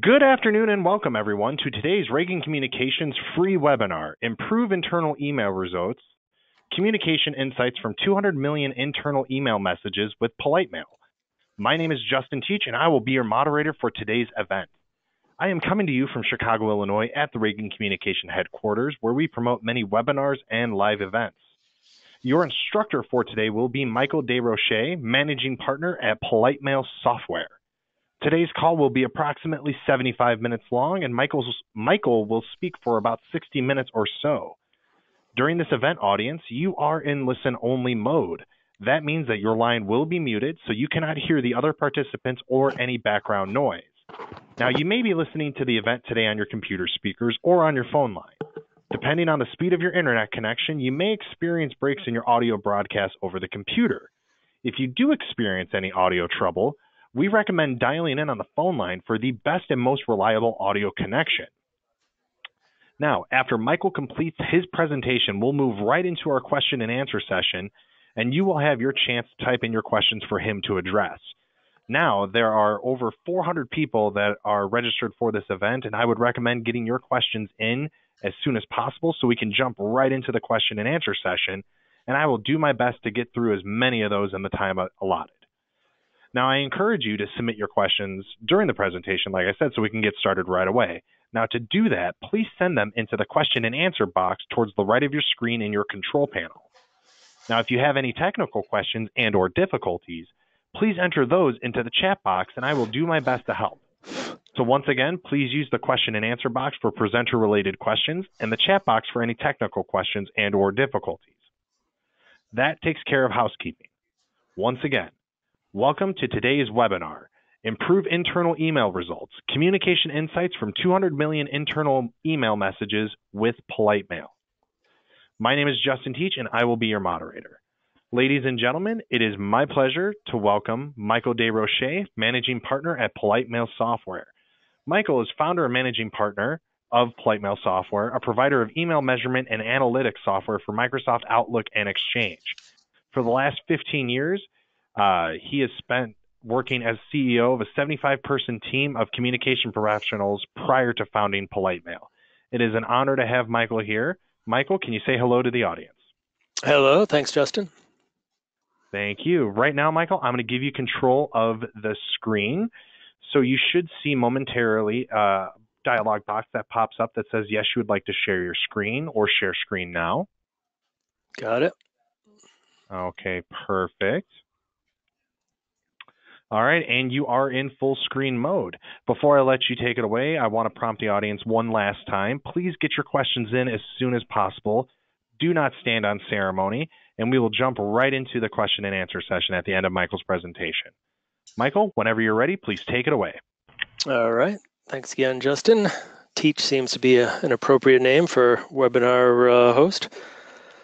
Good afternoon and welcome everyone to today's Reagan Communications free webinar, Improve Internal Email Results, Communication Insights from 200 Million Internal Email Messages with PoliteMail. My name is Justin Teach and I will be your moderator for today's event. I am coming to you from Chicago, Illinois at the Reagan Communication headquarters where we promote many webinars and live events. Your instructor for today will be Michael Desrochers, Managing Partner at PoliteMail Software. Today's call will be approximately 75 minutes long, and Michael will speak for about 60 minutes or so. During this event, audience, you are in listen-only mode. That means that your line will be muted, so you cannot hear the other participants or any background noise. Now, you may be listening to the event today on your computer speakers or on your phone line. Depending on the speed of your internet connection, you may experience breaks in your audio broadcast over the computer. If you do experience any audio trouble, we recommend dialing in on the phone line for the best and most reliable audio connection. Now, after Michael completes his presentation, we'll move right into our question and answer session, and you will have your chance to type in your questions for him to address. Now, there are over 400 people that are registered for this event, and I would recommend getting your questions in as soon as possible so we can jump right into the question and answer session, and I will do my best to get through as many of those in the time allotted. Now, I encourage you to submit your questions during the presentation, like I said, so we can get started right away. Now, to do that, please send them into the question and answer box towards the right of your screen in your control panel. Now, if you have any technical questions and or difficulties, please enter those into the chat box, and I will do my best to help. So once again, please use the question and answer box for presenter-related questions and the chat box for any technical questions and or difficulties. That takes care of housekeeping. Once again, welcome to today's webinar, Improve Internal Email Results, Communication Insights from 200 Million Internal Email Messages with PoliteMail. My name is Justin Teach, and I will be your moderator. Ladies and gentlemen, it is my pleasure to welcome Michael Desrochers, Managing Partner at PoliteMail Software. Michael is founder and managing partner of PoliteMail Software, a provider of email measurement and analytics software for Microsoft Outlook and Exchange. For the last 15 years, he has spent working as CEO of a 75-person team of communication professionals prior to founding PoliteMail. It is an honor to have Michael here. Michael, can you say hello to the audience? Hello. Thanks, Justin. Thank you. Right now, Michael, I'm going to give you control of the screen. So you should see momentarily a dialog box that pops up that says, yes, you would like to share your screen or share screen now. Got it. Okay, perfect. All right, and you are in full screen mode. Before I let you take it away, I want to prompt the audience one last time. Please get your questions in as soon as possible. Do not stand on ceremony, and we will jump right into the question and answer session at the end of Michael's presentation. Michael, whenever you're ready, please take it away. All right. Thanks again, Justin. Teach seems to be an appropriate name for webinar host.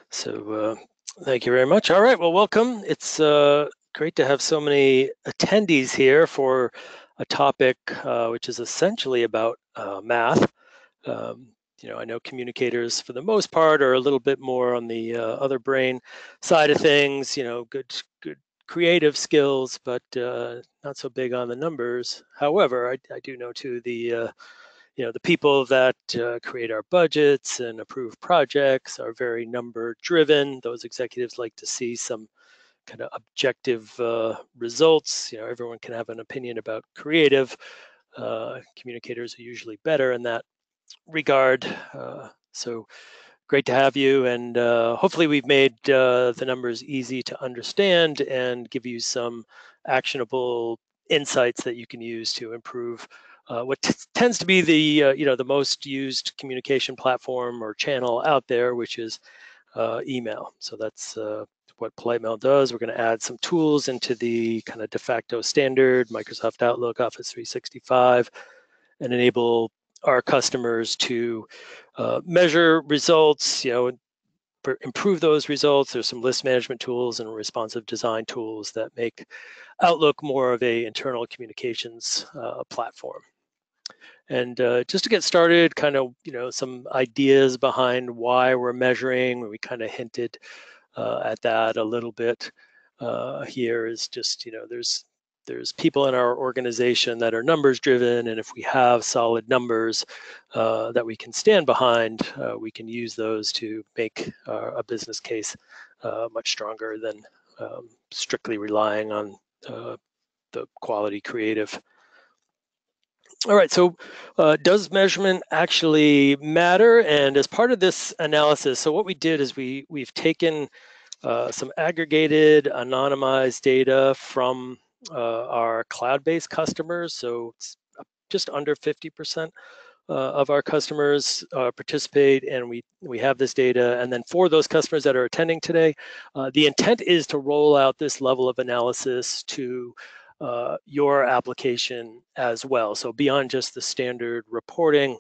So thank you very much. All right. Well, welcome. It's great to have so many attendees here for a topic which is essentially about math. I know communicators for the most part are a little bit more on the other brain side of things, good creative skills, but not so big on the numbers. However, I do know too the people that create our budgets and approve projects are very number driven. Those executives like to see some kind of objective results. Everyone can have an opinion about creative. Communicators are usually better in that regard. So great to have you, and hopefully we've made the numbers easy to understand and give you some actionable insights that you can use to improve what tends to be the most used communication platform or channel out there, which is email. So that's what PoliteMail does. We're going to add some tools into the kind of de facto standard Microsoft Outlook, Office 365, and enable our customers to measure results, improve those results. There's some list management tools and responsive design tools that make Outlook more of a internal communications platform. And just to get started, kind of, some ideas behind why we're measuring. We kind of hinted at that a little bit here is just, there's people in our organization that are numbers driven, and if we have solid numbers that we can stand behind, we can use those to make a business case much stronger than strictly relying on the quality creative. All right, so does measurement actually matter? And as part of this analysis, so what we did is we've taken some aggregated anonymized data from our cloud-based customers. So it's just under 50% of our customers participate, and we have this data. And then for those customers that are attending today, the intent is to roll out this level of analysis to your application as well. So beyond just the standard reporting,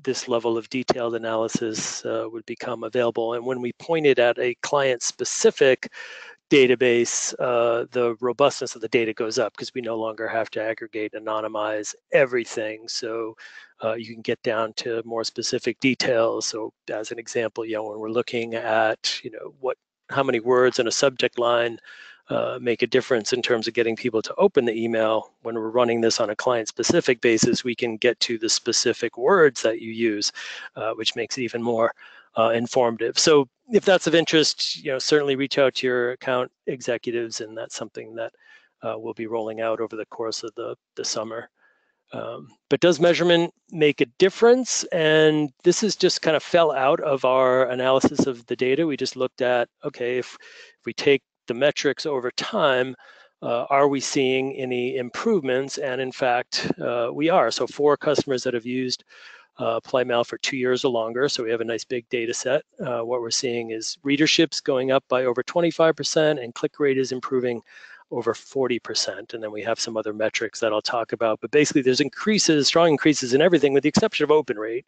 this level of detailed analysis would become available. And when we pointed at a client-specific database, the robustness of the data goes up because we no longer have to aggregate, anonymize everything. So you can get down to more specific details. So as an example, when we're looking at, how many words in a subject line make a difference in terms of getting people to open the email. When we're running this on a client-specific basis, we can get to the specific words that you use, which makes it even more informative. So if that's of interest, certainly reach out to your account executives, and that's something that we'll be rolling out over the course of the summer. But does measurement make a difference? And this is just kind of fell out of our analysis of the data. We just looked at, okay, if we take the metrics over time, are we seeing any improvements? And in fact, we are. So for customers that have used PoliteMail for 2 years or longer, so we have a nice big data set, what we're seeing is readerships going up by over 25%, and click rate is improving over 40%. And then we have some other metrics that I'll talk about. But basically, there's strong increases in everything with the exception of open rate.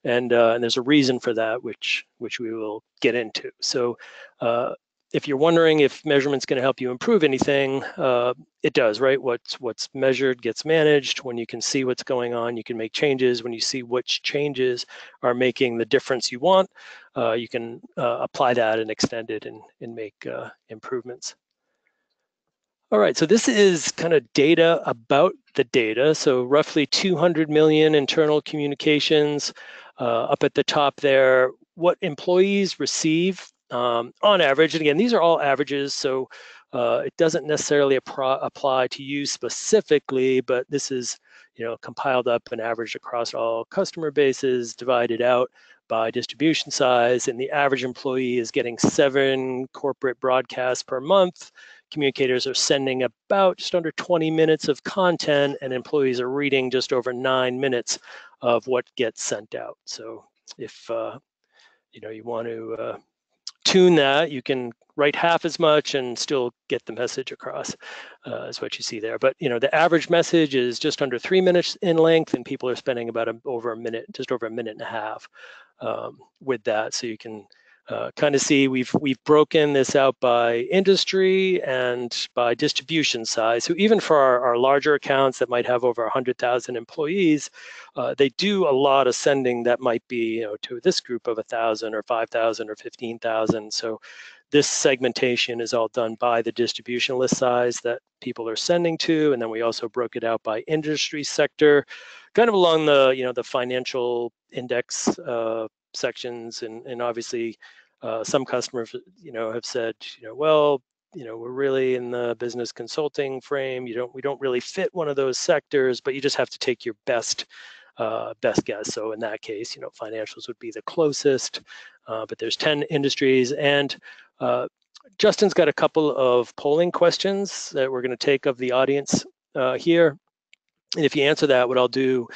And there's a reason for that, which we will get into. So if you're wondering if measurement's going to help you improve anything, it does, right? What's measured gets managed. When you can see what's going on, you can make changes. When you see which changes are making the difference you want, you can apply that and extend it and make improvements. All right, so this is kind of data about the data. So roughly 200 million internal communications up at the top there. What employees receive on average, and again, these are all averages, so it doesn't necessarily apply to you specifically, but this is compiled up and averaged across all customer bases, divided out by distribution size, and the average employee is getting 7 corporate broadcasts per month. Communicators are sending about just under 20 minutes of content, and employees are reading just over 9 minutes of what gets sent out. So if you want to tune that, you can write half as much and still get the message across, is what you see there. But the average message is just under 3 minutes in length, and people are spending about over a minute, just over a minute and a half with that. So you can kind of see we've broken this out by industry and by distribution size. So even for our larger accounts that might have over 100,000 employees, they do a lot of sending that might be to this group of 1,000 or 5,000 or 15,000. So this segmentation is all done by the distribution list size that people are sending to, and then we also broke it out by industry sector, kind of along the the financial index sections, and obviously some customers have said well we're really in the business consulting frame, we don't really fit one of those sectors, but you just have to take your best guess. So in that case financials would be the closest, but there's 10 industries, and Justin's got a couple of polling questions that we're going to take of the audience here, and if you answer that, what I'll do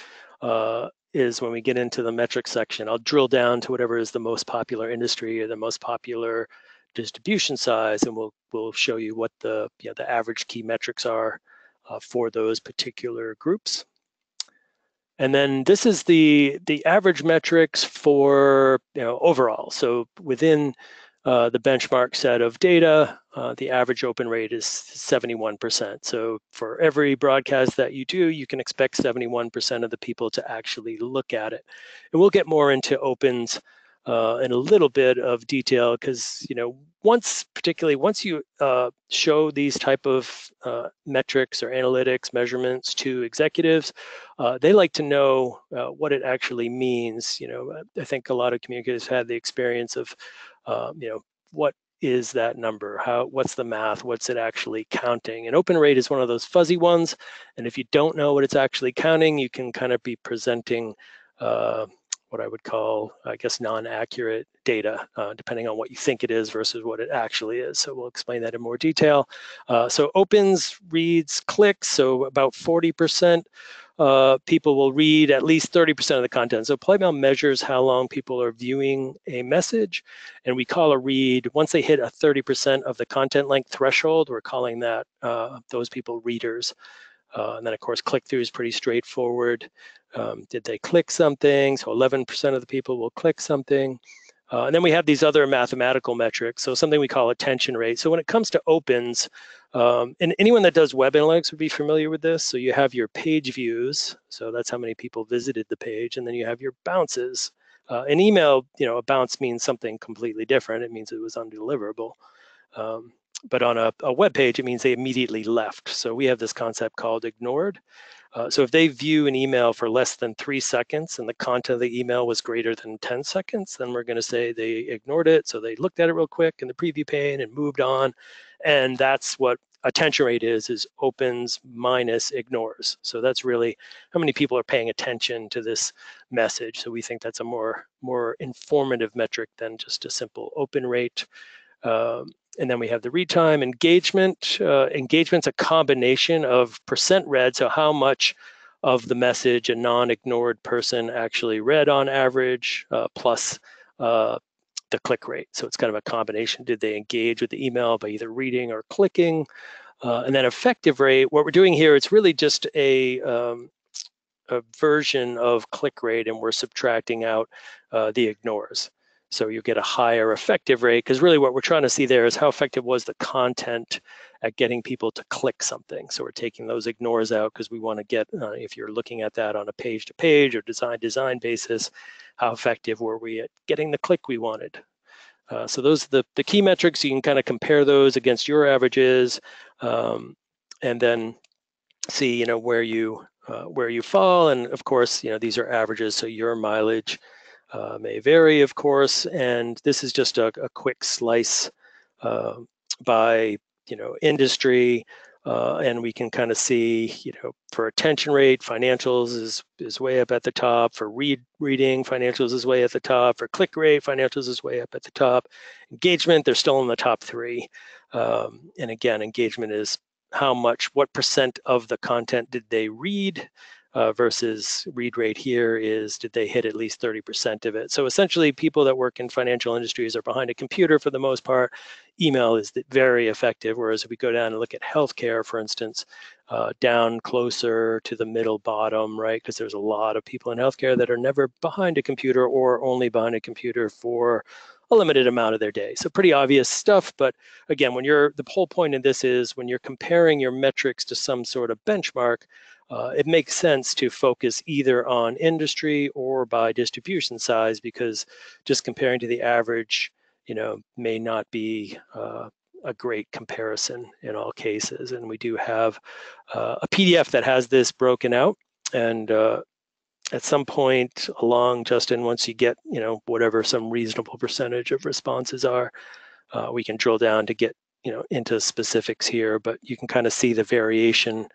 is when we get into the metrics section, I'll drill down to whatever is the most popular industry or the most popular distribution size, and we'll show you what the average key metrics are for those particular groups. And then this is the average metrics for overall. So within the benchmark set of data, the average open rate is 71%. So for every broadcast that you do, you can expect 71% of the people to actually look at it. And we'll get more into opens in a little bit of detail, because particularly once you show these type of metrics or analytics measurements to executives, they like to know what it actually means. I think a lot of communicators had the experience of what is that number? What's the math? What's it actually counting? And open rate is one of those fuzzy ones. And if you don't know what it's actually counting, you can kind of be presenting what I would call, I guess, non-accurate data, depending on what you think it is versus what it actually is. So we'll explain that in more detail. So opens, reads, clicks. So about 40% people will read at least 30% of the content. So PoliteMail measures how long people are viewing a message, and we call a read, once they hit a 30% of the content length threshold, we're calling that those people readers. And then, of course, click-through is pretty straightforward. Did they click something? So 11% of the people will click something. And then we have these other mathematical metrics, so something we call attention rate. So when it comes to opens, and anyone that does web analytics would be familiar with this. So you have your page views, so that's how many people visited the page, and then you have your bounces. In email, a bounce means something completely different. It means it was undeliverable. But on a web page, it means they immediately left. So we have this concept called ignored. So if they view an email for less than 3 seconds and the content of the email was greater than 10 seconds, then we're going to say they ignored it. So they looked at it real quick in the preview pane and moved on. And that's what attention rate is opens minus ignores. So that's really how many people are paying attention to this message. So we think that's a more informative metric than just a simple open rate. And then we have the read time. Engagement. Engagement's a combination of percent read, so how much of the message a non-ignored person actually read on average, plus the click rate. So it's kind of a combination. Did they engage with the email by either reading or clicking? And then effective rate, what we're doing here, it's really just a version of click rate, and we're subtracting out the ignores. So you get a higher effective rate, because really what we're trying to see there is how effective was the content at getting people to click something. So we're taking those ignores out because we want to get, if you're looking at that on a page-to-page or design design how effective were we at getting the click we wanted? So those are the key metrics. You can kind of compare those against your averages, and then see where you fall. And of course, these are averages, so your mileage may vary, of course, and this is just a quick slice by industry, and we can kind of see for attention rate, financials is way up at the top. For reading, financials is way at the top. For click rate, financials is way up at the top. Engagement, they're still in the top 3, and again, engagement is what percent of the content did they read, versus read rate here is did they hit at least 30% of it. So essentially, people that work in financial industries are behind a computer for the most part. Email is very effective, whereas if we go down and look at healthcare, for instance, down closer to the middle bottom, right? Because there's a lot of people in healthcare that are never behind a computer or only behind a computer for a limited amount of their day. So pretty obvious stuff. But again, the whole point of this is when you're comparing your metrics to some sort of benchmark, it makes sense to focus either on industry or by distribution size, because just comparing to the average, may not be a great comparison in all cases. And we do have a PDF that has this broken out. And at some point along, Justin, once you get, whatever some reasonable percentage of responses are, we can drill down to get, into specifics here, but you can kind of see the variation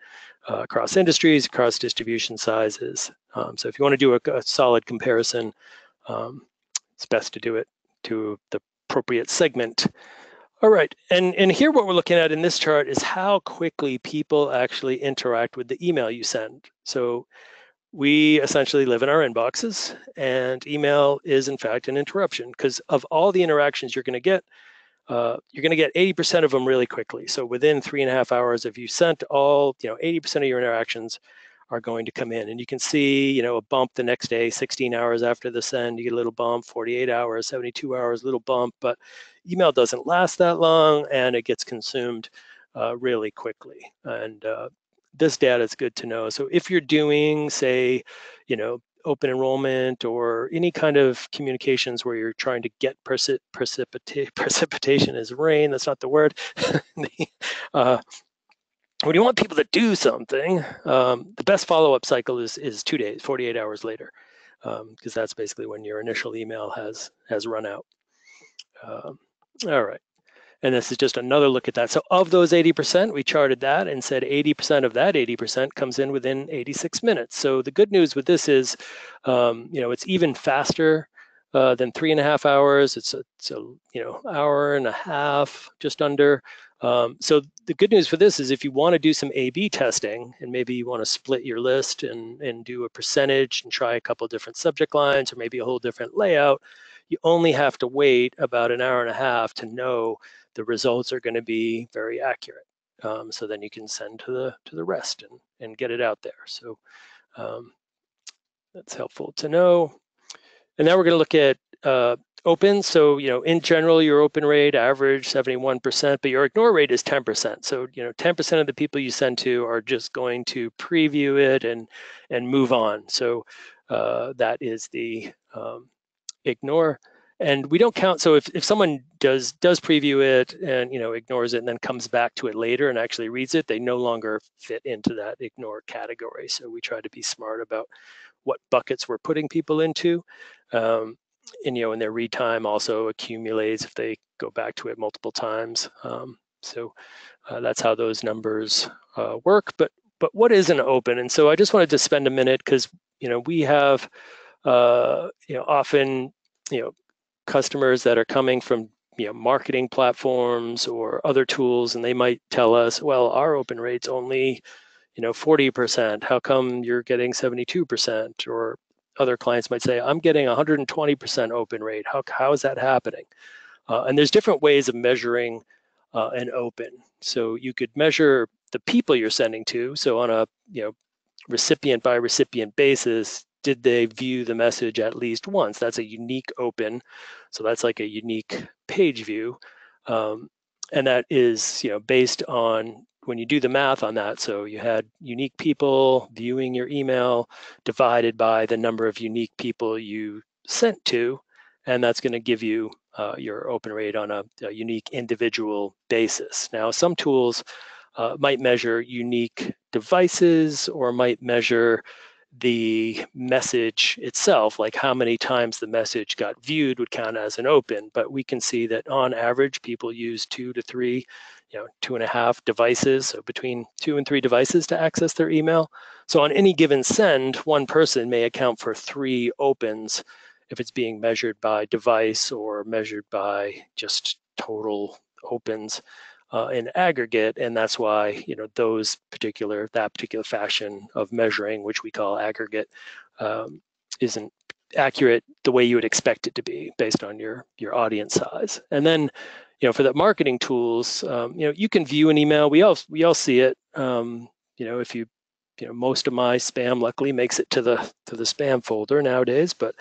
across industries, across distribution sizes. So if you want to do a solid comparison, it's best to do it to the appropriate segment. All right, and here what we're looking at in this chart is how quickly people actually interact with the email you send. So we essentially live in our inboxes, and email is in fact an interruption, because of all the interactions you're going to get 80% of them really quickly. So within 3.5 hours, if you sent all, 80% of your interactions are going to come in. And you can see, a bump the next day, 16 hours after the send, you get a little bump, 48 hours, 72 hours, little bump. But email doesn't last that long, and it gets consumed really quickly. And this data is good to know. So if you're doing, say, open enrollment or any kind of communications where you're trying to get precipitation is rain. That's not the word. When you want people to do something, the best follow-up cycle is 2 days, 48 hours later, because that's basically when your initial email has run out. All right. And this is just another look at that. So of those 80%, we charted that and said 80% of that 80% comes in within 86 minutes. So the good news with this is, it's even faster than 3.5 hours. It's a hour and a half, just under. So the good news for this is if you want to do some A/B testing and maybe you want to split your list and do a percentage and try a couple of different subject lines or maybe a whole different layout, you only have to wait about an hour and a half to know the results are going to be very accurate. So then you can send to the rest and get it out there. So that's helpful to know. And now we're going to look at open. So, in general, your open rate average 71%, but your ignore rate is 10%. So, 10% of the people you send to are just going to preview it and move on. So that is the ignore. And we don't count. So if someone does preview it and ignores it and then comes back to it later and actually reads it, they no longer fit into that ignore category. So we try to be smart about what buckets we're putting people into. And their read time also accumulates if they go back to it multiple times. So that's how those numbers work. But what is an open? And so I just wanted to spend a minute because we have often customers that are coming from marketing platforms or other tools, and they might tell us, well, our open rate's only 40%. How come you're getting 72%? Or other clients might say, I'm getting 120% open rate. How is that happening? And there's different ways of measuring an open. So you could measure the people you're sending to. So on a recipient by recipient basis, did they view the message at least once? That's a unique open. So that's like a unique page view. And that is based on when you do the math on that. So you had unique people viewing your email divided by the number of unique people you sent to, and that's going to give you your open rate on a unique individual basis. Now, some tools might measure unique devices or might measure the message itself, like how many times the message got viewed would count as an open. But we can see that on average, people use 2 to 3, 2.5 devices, so between 2 and 3 devices to access their email. So on any given send, one person may account for 3 opens if it's being measured by device or measured by just total opens in aggregate, and that's why that particular fashion of measuring, which we call aggregate, isn't accurate the way you would expect it to be based on your audience size. And then for the marketing tools, you can view an email. We all see it. If you most of my spam luckily makes it to the spam folder nowadays, but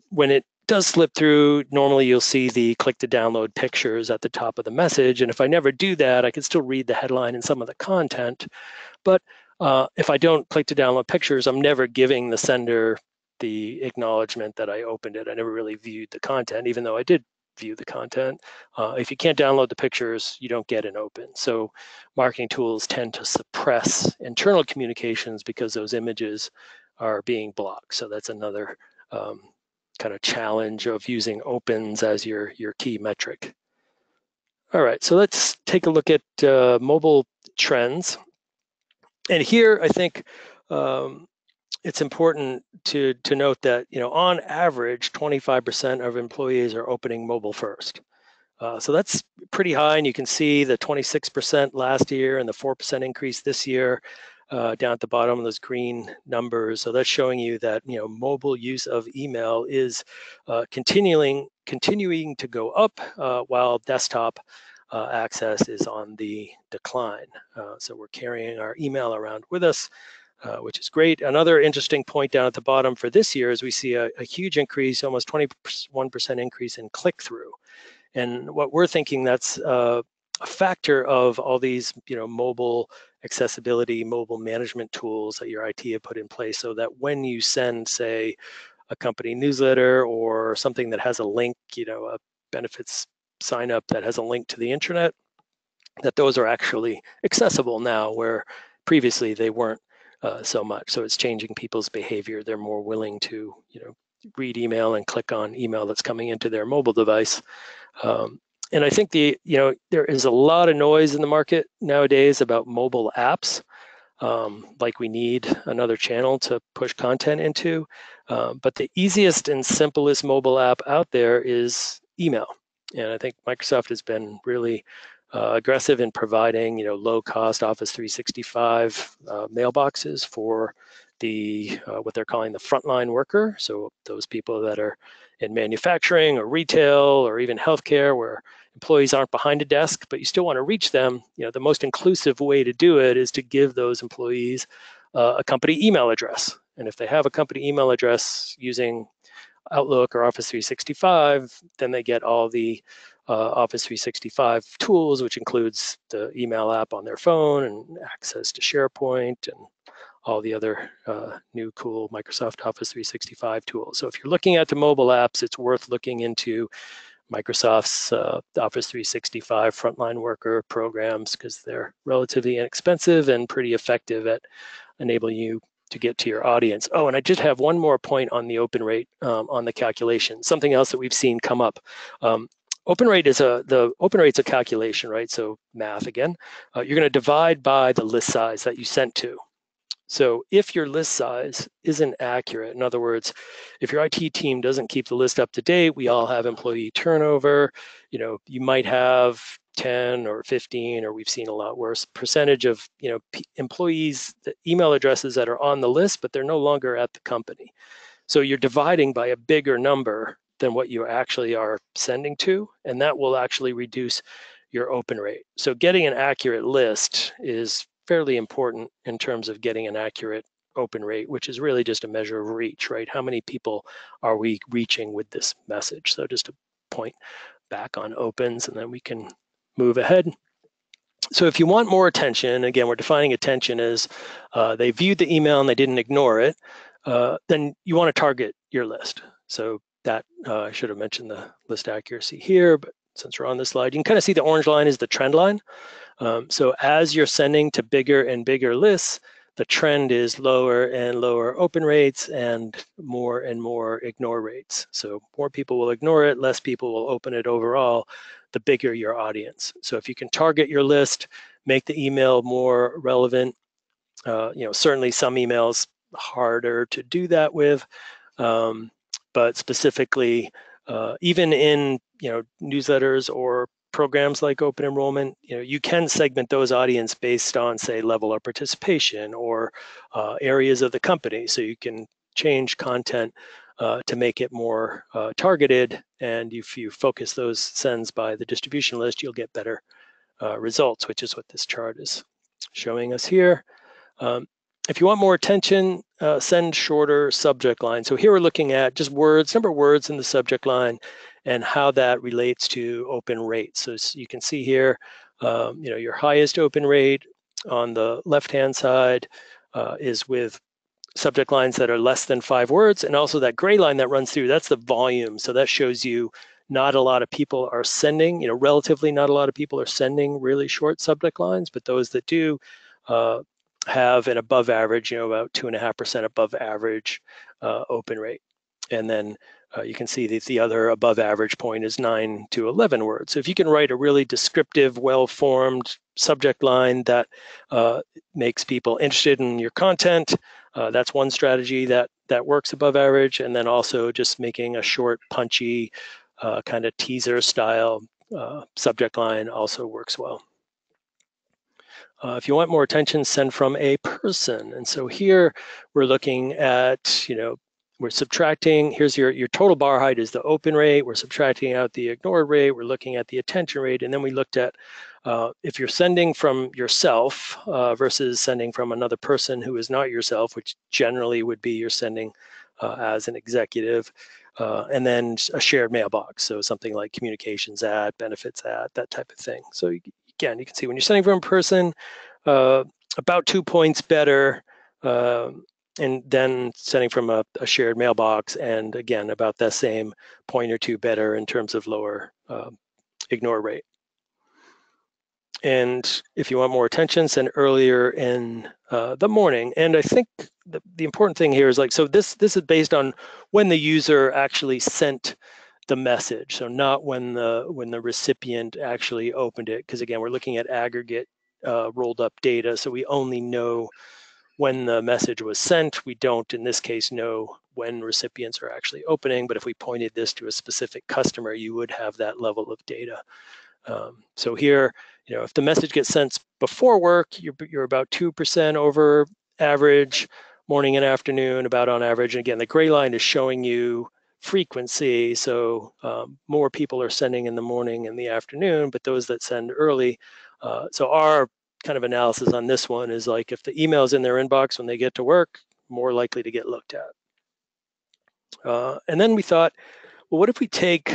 when it does slip through, normally you'll see the click to download pictures at the top of the message. And if I never do that, I can still read the headline and some of the content. But if I don't click to download pictures, I'm never giving the sender the acknowledgement that I opened it. I never really viewed the content, even though I did view the content. If you can't download the pictures, you don't get an open. So marketing tools tend to suppress internal communications because those images are being blocked. So that's another kind of challenge of using opens as your key metric. All right, so let's take a look at mobile trends. And here, I think it's important to note that on average, 25% of employees are opening mobile first. So that's pretty high, and you can see the 26% last year and the 4% increase this year. Down at the bottom of those green numbers. So that's showing you that mobile use of email is continuing to go up while desktop access is on the decline. So we're carrying our email around with us, which is great. Another interesting point down at the bottom for this year is we see a huge increase, almost 21% increase in click-through. And what we're thinking that's a factor of all these, mobile accessibility, mobile management tools that your IT have put in place, so that when you send, say, a company newsletter or something that has a link, a benefits sign up that has a link to the internet, that those are actually accessible now, where previously they weren't so much. So it's changing people's behavior. They're more willing to, read email and click on email that's coming into their mobile device. And I think there is a lot of noise in the market nowadays about mobile apps. Like we need another channel to push content into. But the easiest and simplest mobile app out there is email. And I think Microsoft has been really aggressive in providing, low-cost Office 365 mailboxes for the what they're calling the frontline worker. So those people that are in manufacturing or retail or even healthcare, where employees aren't behind a desk, but you still want to reach them. The most inclusive way to do it is to give those employees a company email address. And if they have a company email address using Outlook or Office 365, then they get all the Office 365 tools, which includes the email app on their phone and access to SharePoint and all the other new cool Microsoft Office 365 tools. So if you're looking at the mobile apps, it's worth looking into Microsoft's Office 365 frontline worker programs, because they're relatively inexpensive and pretty effective at enabling you to get to your audience. Oh, and I just have one more point on the open rate on the calculation. Something else that we've seen come up. Open rate's a calculation, right? So math again. You're going to divide by the list size that you sent to. So if your list size isn't accurate, in other words, if your IT team doesn't keep the list up to date, we all have employee turnover. You might have 10 or 15, or we've seen a lot worse percentage of employees, the email addresses that are on the list, but they're no longer at the company. So you're dividing by a bigger number than what you actually are sending to, and that will actually reduce your open rate. So getting an accurate list is fairly important in terms of getting an accurate open rate, which is really just a measure of reach, right? How many people are we reaching with this message? So just to point back on opens, and then we can move ahead. So if you want more attention, again, we're defining attention as they viewed the email and they didn't ignore it, then you want to target your list. So that I should have mentioned the list accuracy here, but since we're on this slide, you can kind of see the orange line is the trend line. So as you're sending to bigger and bigger lists, the trend is lower and lower open rates and more ignore rates. So more people will ignore it, less people will open it overall, the bigger your audience. So if you can target your list, make the email more relevant, certainly some emails harder to do that with, but specifically, even in newsletters or programs like open enrollment, you can segment those audience based on, say, level of participation or areas of the company. So you can change content to make it more targeted. And if you focus those sends by the distribution list, you'll get better results, which is what this chart is showing us here. If you want more attention, send shorter subject lines. So here we're looking at just words, number of words in the subject line, and how that relates to open rate. So you can see here, your highest open rate on the left-hand side is with subject lines that are less than 5 words, and also that gray line that runs through, that's the volume. So that shows you not a lot of people are sending, relatively not a lot of people are sending really short subject lines, but those that do have an above average, about 2.5% above average open rate. And then you can see that the other above average point is 9 to 11 words. So if you can write a really descriptive, well-formed subject line that makes people interested in your content, that's one strategy that works above average. And then also just making a short, punchy, kind of teaser style subject line also works well. If you want more attention, send from a person. And so here we're looking at, we're subtracting, here's your total bar height is the open rate. We're subtracting out the ignored rate. We're looking at the attention rate. And then we looked at if you're sending from yourself versus sending from another person who is not yourself, which generally would be you're sending as an executive, and then a shared mailbox. So something like communications ad, benefits ad, that type of thing. So you again, you can see when you're sending from a person, about 2 points better, and then sending from a shared mailbox, and again, about that same point or two better in terms of lower ignore rate. And if you want more attention, send earlier in the morning. And I think the important thing here is like, so this is based on when the user actually sent the message, so not when the recipient actually opened it, because again, we're looking at aggregate rolled up data, so we only know when the message was sent. We don't, in this case, know when recipients are actually opening, but if we pointed this to a specific customer, you would have that level of data. So here, if the message gets sent before work, you're about 2% over average, morning and afternoon, about on average. And again, the gray line is showing you frequency. So more people are sending in the morning and the afternoon, but those that send early. So our kind of analysis on this one is like, if the email's in their inbox when they get to work, more likely to get looked at. And then we thought, well, what if we take,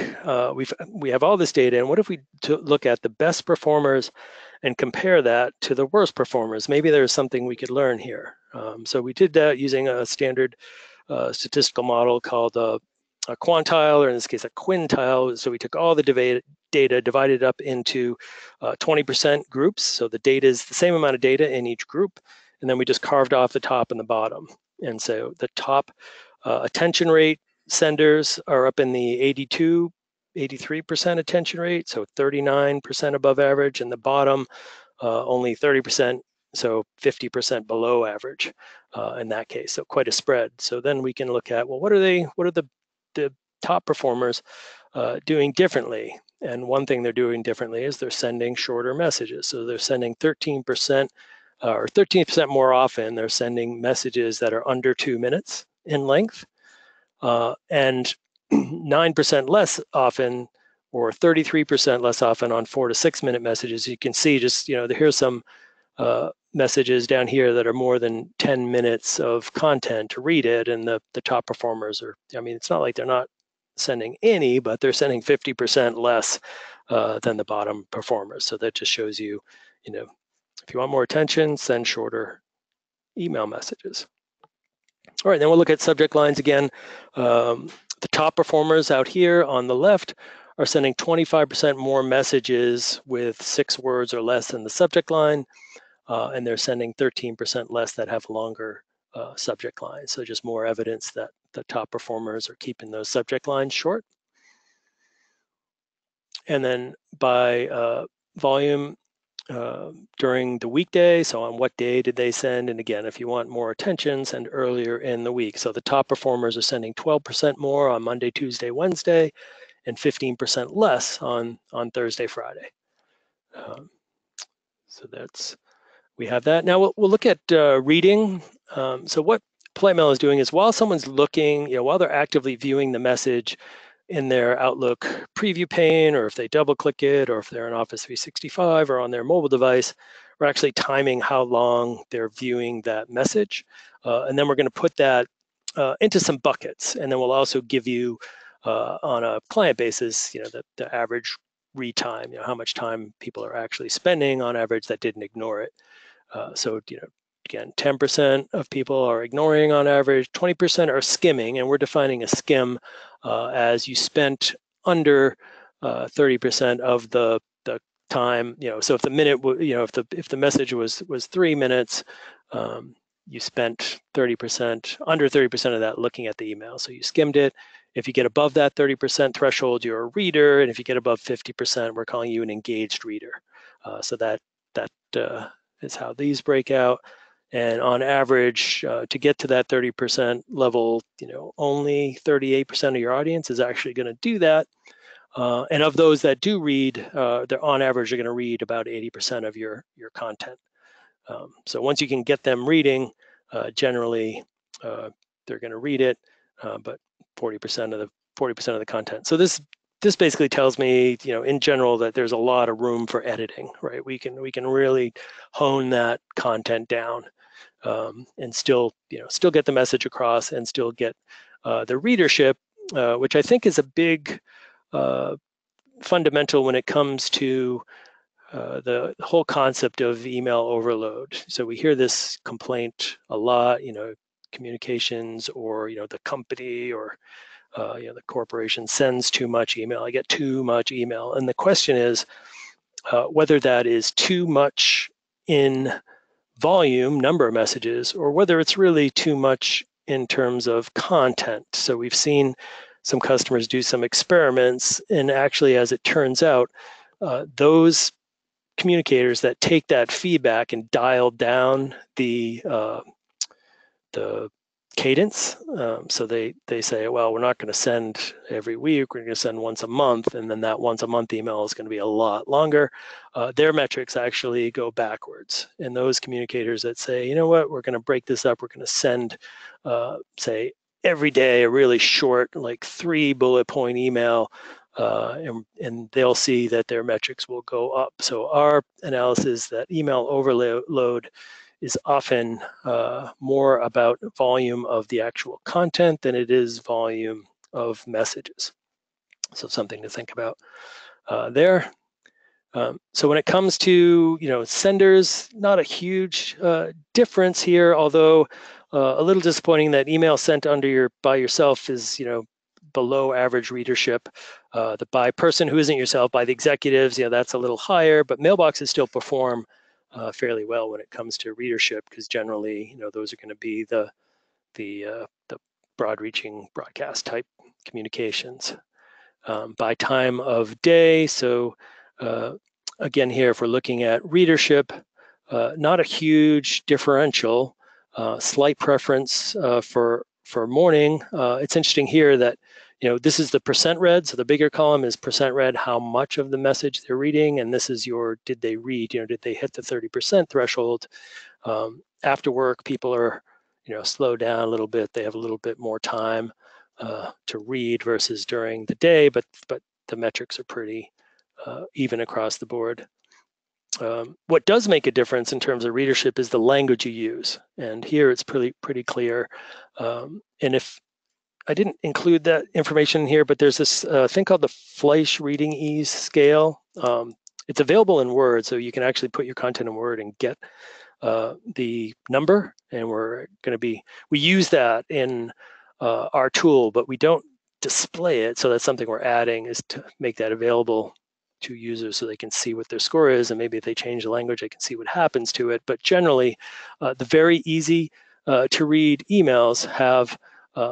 we have all this data, and what if we look at the best performers and compare that to the worst performers? Maybe there's something we could learn here. So we did that using a standard statistical model called a quantile, or in this case, a quintile. So we took all the data, divided up into 20% groups. So the data is the same amount of data in each group, and then we just carved off the top and the bottom. And so the top attention rate senders are up in the 83% attention rate, so 39% above average, and the bottom only 30%, so 50% below average in that case. So quite a spread. So then we can look at, well, what are the top performers doing differently? And one thing they're doing differently is they're sending shorter messages. So they're sending 13% or 13% more often. They're sending messages that are under 2 minutes in length. And 9% less often, or 33% less often on 4 to 6 minute messages. You can see just, here's some messages down here that are more than 10 minutes of content to read it, and the top performers are, it's not like they're not sending any, but they're sending 50% less than the bottom performers. So that just shows you, if you want more attention, send shorter email messages. All right, then we'll look at subject lines again. The top performers out here on the left are sending 25% more messages with 6 words or less in the subject line, and they're sending 13% less that have longer subject lines. So just more evidence that the top performers are keeping those subject lines short. And then by volume, during the weekday, so on what day did they send? And again, if you want more attention, send earlier in the week. So the top performers are sending 12% more on Monday, Tuesday, Wednesday, and 15% less on Thursday, Friday. So we have that. Now we'll look at reading. So what PoliteMail is doing is, while someone's looking, while they're actively viewing the message in their Outlook preview pane, or if they double click it, or if they're in Office 365 or on their mobile device, we're actually timing how long they're viewing that message. And then we're going to put that into some buckets. And then we'll also give you on a client basis, the average read time, how much time people are actually spending on average that didn't ignore it. So, again, 10% of people are ignoring on average, 20% are skimming, and we're defining a skim as you spent under 30% of the time. So if the minute, if the message was 3 minutes, you spent 30%, under 30% of that looking at the email. So you skimmed it. If you get above that 30% threshold, you're a reader, and if you get above 50%, we're calling you an engaged reader. So that is how these break out. And on average, to get to that 30% level, only 38% of your audience is actually going to do that. And of those that do read, they're on average are going to read about 80% of your content. So once you can get them reading, generally they're going to read it, but 40% of the content. So this basically tells me, in general, that there's a lot of room for editing, right? We can really hone that content down. And still get the message across, and still get the readership, which I think is a big fundamental when it comes to the whole concept of email overload. So we hear this complaint a lot, communications, or the company, or the corporation sends too much email. I get too much email, and the question is whether that is too much in volume, number of messages, or whether it's really too much in terms of content. So we've seen some customers do some experiments, and actually, as it turns out, those communicators that take that feedback and dial down the cadence. So they say, well, we're not going to send every week, we're going to send once a month, and then that once a month email is going to be a lot longer. Their metrics actually go backwards. And those communicators that say, you know what, we're going to break this up, we're going to send, say, every day a really short, like 3 bullet point email, and they'll see that their metrics will go up. So our analysis that email overload is often more about volume of the actual content than it is volume of messages. So something to think about there. So when it comes to senders, not a huge difference here, although a little disappointing that email sent by yourself is below average readership. By person who isn't yourself, by the executives, that's a little higher, but mailboxes still perform fairly well when it comes to readership, because generally, those are going to be the broad-reaching broadcast type communications. By time of day, so again here, if we're looking at readership, not a huge differential, slight preference for morning. It's interesting here that this is the percent read. So the bigger column is percent read, how much of the message they're reading, and this is your did they read? Did they hit the 30% threshold? After work, people are slow down a little bit. They have a little bit more time to read versus during the day, but the metrics are pretty even across the board. What does make a difference in terms of readership is the language you use, and here it's pretty clear. And if I didn't include that information here, but there's this thing called the Fleisch Reading Ease Scale. It's available in Word, so you can actually put your content in Word and get the number. And we use that in our tool, but we don't display it. So that's something we're adding, is to make that available to users so they can see what their score is, and maybe if they change the language, they can see what happens to it. But generally, the very easy to read emails have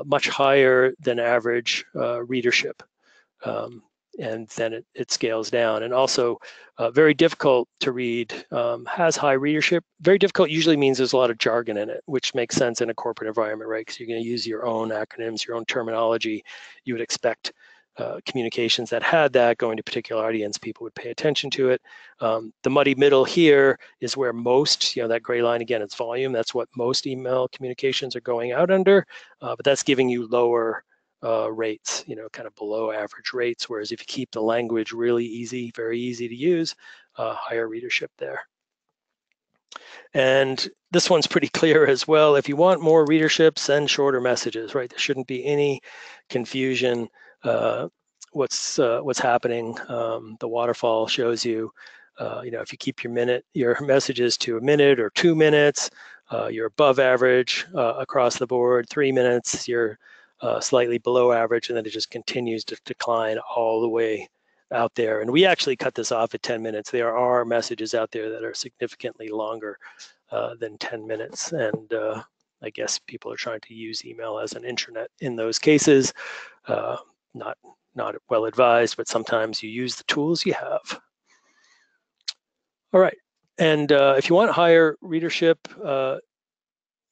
much higher than average readership, and then it scales down. And also, very difficult to read has high readership. Very difficult usually means there's a lot of jargon in it, which makes sense in a corporate environment, right? Because you're going to use your own acronyms, your own terminology. You would expect communications that had that going to a particular audience, people would pay attention to it. The muddy middle here is where most, that gray line, again, it's volume. That's what most email communications are going out under, but that's giving you lower rates, kind of below average rates. Whereas if you keep the language really easy, very easy to use, higher readership there. And this one's pretty clear as well. If you want more readership, send shorter messages, right? There shouldn't be any confusion. What's happening. The waterfall shows you, if you keep your messages to a minute or 2 minutes, you're above average across the board. 3 minutes, you're slightly below average, and then it just continues to decline all the way out there. And we actually cut this off at 10 minutes. There are messages out there that are significantly longer than 10 minutes. And I guess people are trying to use email as an intranet in those cases. Not well advised, but sometimes you use the tools you have. All right, and if you want higher readership,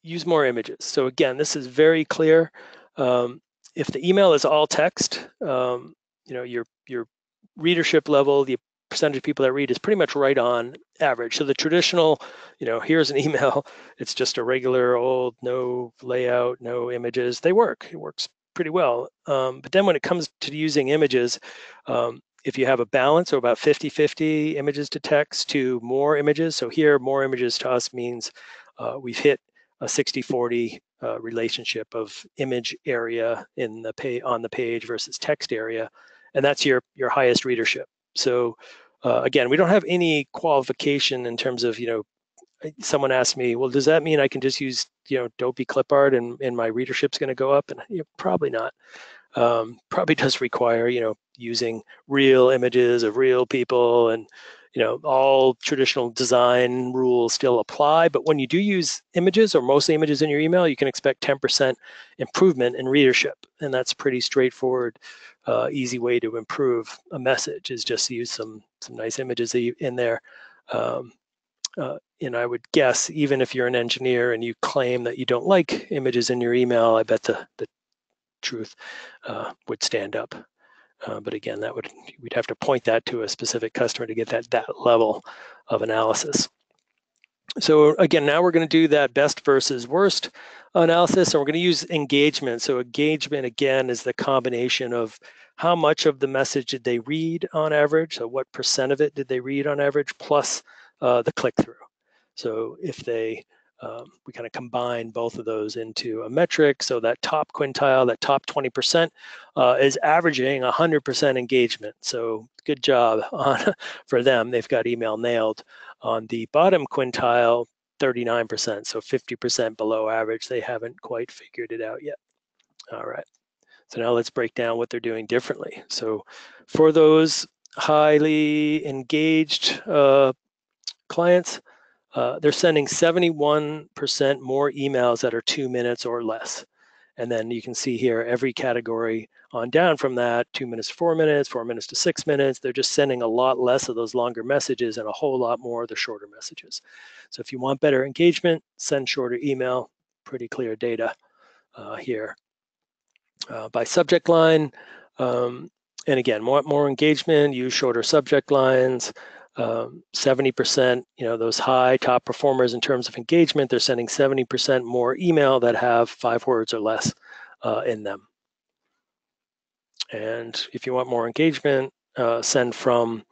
use more images. So again, this is very clear. If the email is all text, your readership level, the percentage of people that read, is pretty much right on average. So the traditional, here's an email, it's just a regular old, no layout, no images, it works pretty well. But then when it comes to using images, if you have a balance, so about 50-50 images to text to more images. So here, more images to us means we've hit a 60-40 relationship of image area on the page versus text area, and that's your highest readership. So again, we don't have any qualification in terms of, someone asked me, well, does that mean I can just use, Dopey clipart and my readership's going to go up? And probably not. Probably does require, using real images of real people, and all traditional design rules still apply. But when you do use images, or mostly images in your email, you can expect 10% improvement in readership, and that's pretty straightforward. Easy way to improve a message is just to use some nice images in there. And I would guess, even if you're an engineer and you claim that you don't like images in your email, I bet the truth would stand up. But again, we'd have to point that to a specific customer to get that level of analysis. So again, now we're going to do that best versus worst analysis, and we're going to use engagement. So engagement, again, is the combination of how much of the message did they read on average, so what % of it did they read on average, plus the click-through. So if they we kind of combine both of those into a metric. So that top quintile, that top 20% is averaging 100% engagement. So good job for them. They've got email nailed. On the bottom quintile, 39%, so 50% below average. They haven't quite figured it out yet. All right. So now let's break down what they're doing differently. So for those highly engaged clients, they're sending 71% more emails that are 2 minutes or less. And then you can see here every category on down from that, 2 minutes to 4 minutes, 4 minutes to 6 minutes. They're just sending a lot less of those longer messages and a whole lot more of the shorter messages. So if you want better engagement, send shorter email. Pretty clear data here. By subject line, and again, more engagement, use shorter subject lines. 70%, those high top performers in terms of engagement, they're sending 70% more email that have 5 words or less in them. And if you want more engagement, send from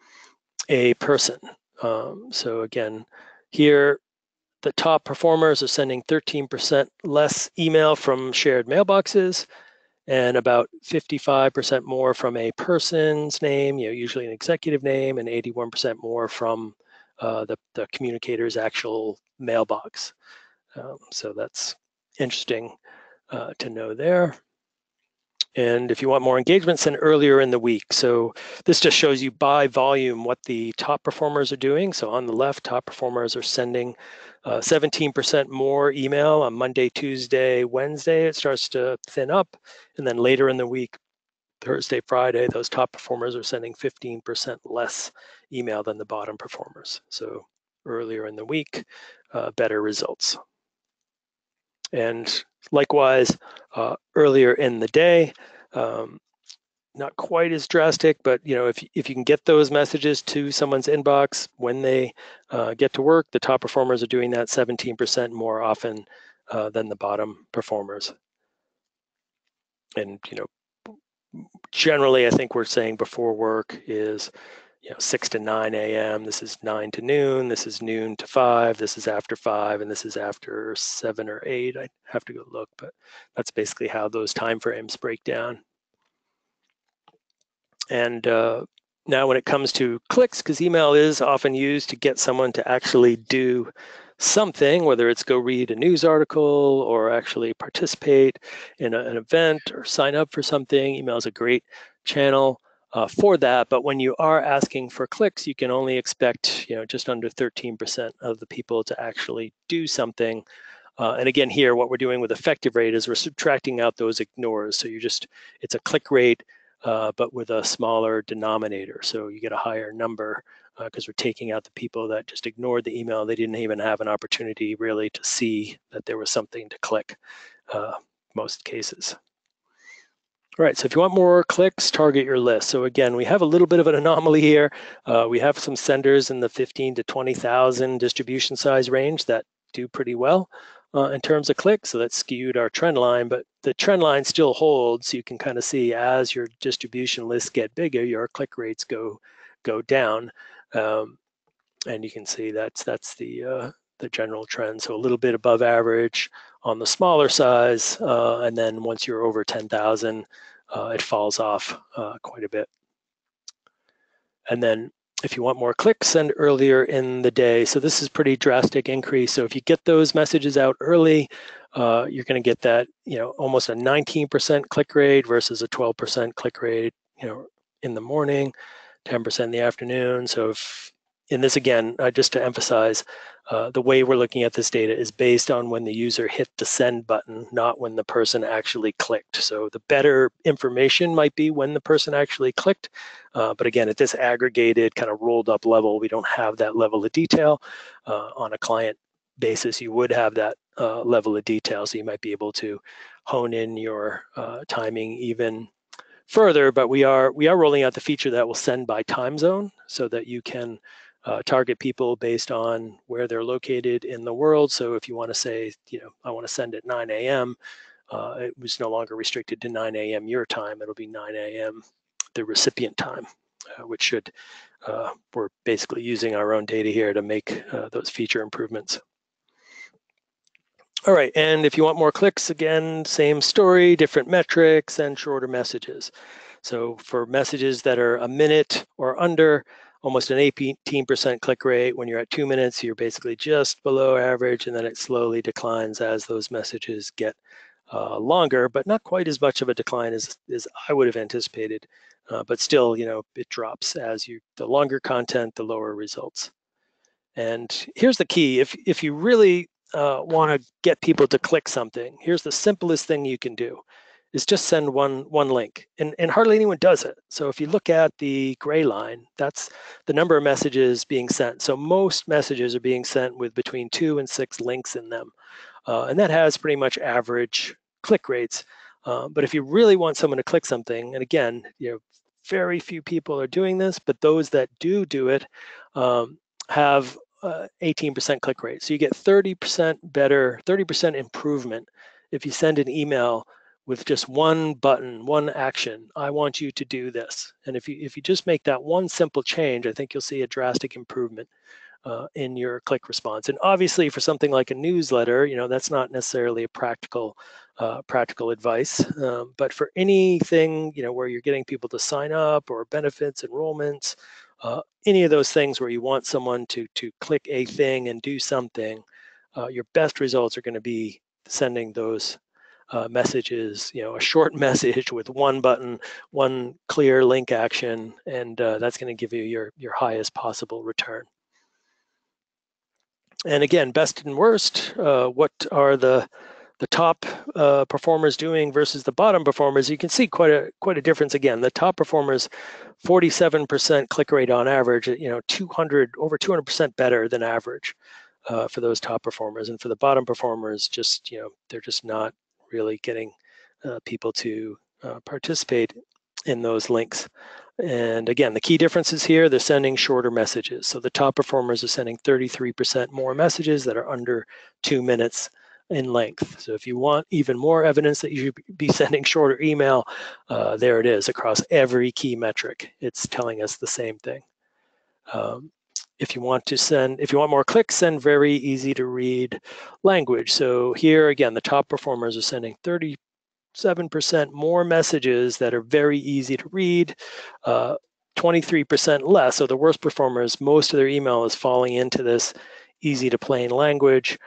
a person. So again, here, the top performers are sending 13% less email from shared mailboxes, and about 55% more from a person's name, usually an executive name, and 81% more from the communicator's actual mailbox. So that's interesting to know there. And if you want more engagement, send earlier in the week. So this just shows you by volume what the top performers are doing. So on the left, top performers are sending 17% more email on Monday, Tuesday, Wednesday. It starts to thin up. And then later in the week, Thursday, Friday, those top performers are sending 15% less email than the bottom performers. So earlier in the week, better results. And likewise, earlier in the day, not quite as drastic, but if you can get those messages to someone's inbox when they get to work, the top performers are doing that 17% more often than the bottom performers. And generally, I think we're saying before work is 6 to 9 a.m. This is 9 to noon. This is noon to 5. This is after 5, and this is after 7 or 8. I have to go look, but that's basically how those time frames break down. And now when it comes to clicks, because email is often used to get someone to actually do something, whether it's go read a news article or actually participate in an event or sign up for something, email is a great channel for that. But when you are asking for clicks, you can only expect just under 13% of the people to actually do something. And again, here, what we're doing with effective rate is we're subtracting out those ignores. So it's a click rate, but with a smaller denominator. So you get a higher number because we're taking out the people that just ignored the email. They didn't even have an opportunity really to see that there was something to click, most cases. All right, so if you want more clicks, target your list. So again, we have a little bit of an anomaly here. We have some senders in the 15 to 20,000 distribution size range that do pretty well in terms of clicks, so that skewed our trend line, but the trend line still holds. So you can kind of see as your distribution lists get bigger, your click rates go down, and you can see that's the general trend. So a little bit above average on the smaller size, and then once you're over 10,000, it falls off quite a bit. And then If you want more clicks, send earlier in the day. So this is pretty drastic increase. So if you get those messages out early, you're going to get that, almost a 19% click rate versus a 12% click rate, in the morning, 10% in the afternoon. So and this again, just to emphasize, the way we're looking at this data is based on when the user hit the send button, not when the person actually clicked. So the better information might be when the person actually clicked. But again, at this aggregated kind of rolled up level, we don't have that level of detail. On a client basis, you would have that level of detail. So you might be able to hone in your timing even further, but we are rolling out the feature that will send by time zone so that you can target people based on where they're located in the world. So if you want to say, I want to send at 9 a.m., it was no longer restricted to 9 a.m. your time. It'll be 9 a.m. the recipient time, which should, we're basically using our own data here to make those feature improvements. All right, and if you want more clicks, again, same story, different metrics and shorter messages. So for messages that are a minute or under, almost an 18% click rate. When you're at 2 minutes, you're basically just below average, and then it slowly declines as those messages get longer, but not quite as much of a decline as I would have anticipated. But still, it drops as the longer content, the lower results. And here's the key. If you really want to get people to click something, here's the simplest thing you can do, is just send one link. And hardly anyone does it. So if you look at the gray line, that's the number of messages being sent. So most messages are being sent with between 2 and 6 links in them. And that has pretty much average click rates. But if you really want someone to click something, and again, very few people are doing this, but those that do it have 18% click rate. So you get 30% better, 30% improvement if you send an email with just one button, one action. I want you to do this. And if you just make that one simple change, I think you'll see a drastic improvement in your click response. And obviously for something like a newsletter, that's not necessarily a practical advice. But for anything, where you're getting people to sign up, or benefits, enrollments, any of those things where you want someone to click a thing and do something, your best results are going to be sending those messages, a short message with one button, one clear link action, and that's going to give you your highest possible return. And again, best and worst, what are the top performers doing versus the bottom performers? You can see quite a difference. Again, the top performers, 47% click rate on average, over 200% better than average for those top performers. And for the bottom performers, just they're just not really getting people to participate in those links. And again, the key differences here, they're sending shorter messages. So the top performers are sending 33% more messages that are under 2 minutes in length. So if you want even more evidence that you should be sending shorter email, there it is across every key metric. It's telling us the same thing. If you want more clicks, send very easy to read language. So here again, the top performers are sending 37% more messages that are very easy to read, 23% less. So the worst performers, most of their email is falling into this easy to plain language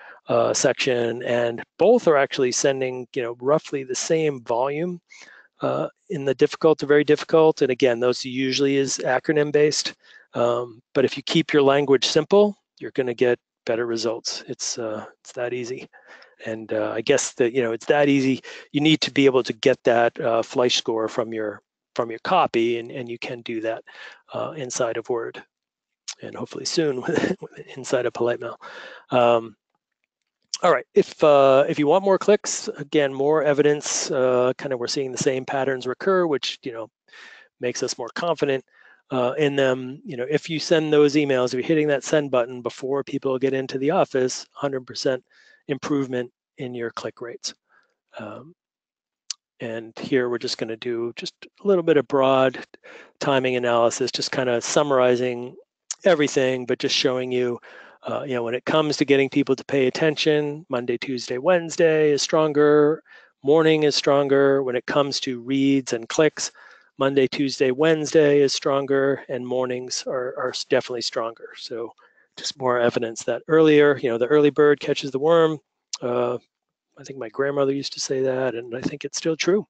section, and both are actually sending roughly the same volume in the difficult to very difficult. And again, those usually is acronym based. But if you keep your language simple, you're going to get better results. It's that easy. And I guess that it's that easy. You need to be able to get that Fleisch score from your copy, and you can do that inside of Word, and hopefully soon inside of PoliteMail. All right, if you want more clicks, again, more evidence, kind of we're seeing the same patterns recur, which makes us more confident in them. If you send those emails, if you're hitting that send button before people get into the office, 100% improvement in your click rates. And here we're just going to do just a little bit of broad timing analysis, just kind of summarizing everything, but just showing you, when it comes to getting people to pay attention, Monday, Tuesday, Wednesday is stronger, morning is stronger. When it comes to reads and clicks, Monday, Tuesday, Wednesday is stronger, and mornings are definitely stronger. So just more evidence that earlier, the early bird catches the worm. I think my grandmother used to say that, and I think it's still true.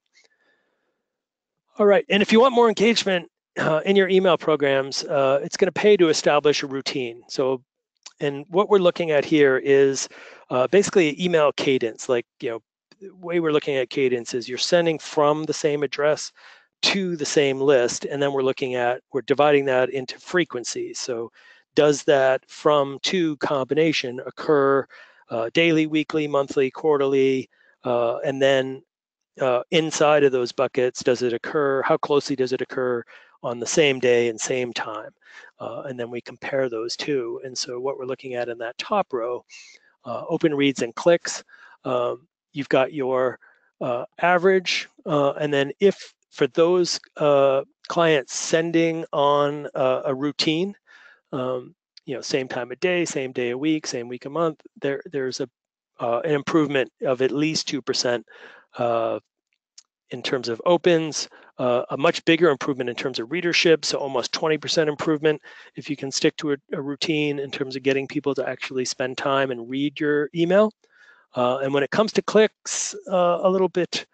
All right, and if you want more engagement in your email programs, it's going to pay to establish a routine. So, and what we're looking at here is basically email cadence. Like, the way we're looking at cadence is you're sending from the same address to the same list, and then we're dividing that into frequencies. So does that from to combination occur daily, weekly, monthly, quarterly, and then inside of those buckets, does it occur, how closely does it occur on the same day and same time? And then we compare those two. And so what we're looking at in that top row, open reads and clicks, you've got your average, and then if for those clients sending on a routine, same time of day, same day a week, same week a month, there's an improvement of at least 2% in terms of opens, a much bigger improvement in terms of readership, so almost 20% improvement if you can stick to a routine in terms of getting people to actually spend time and read your email. And when it comes to clicks, a little bit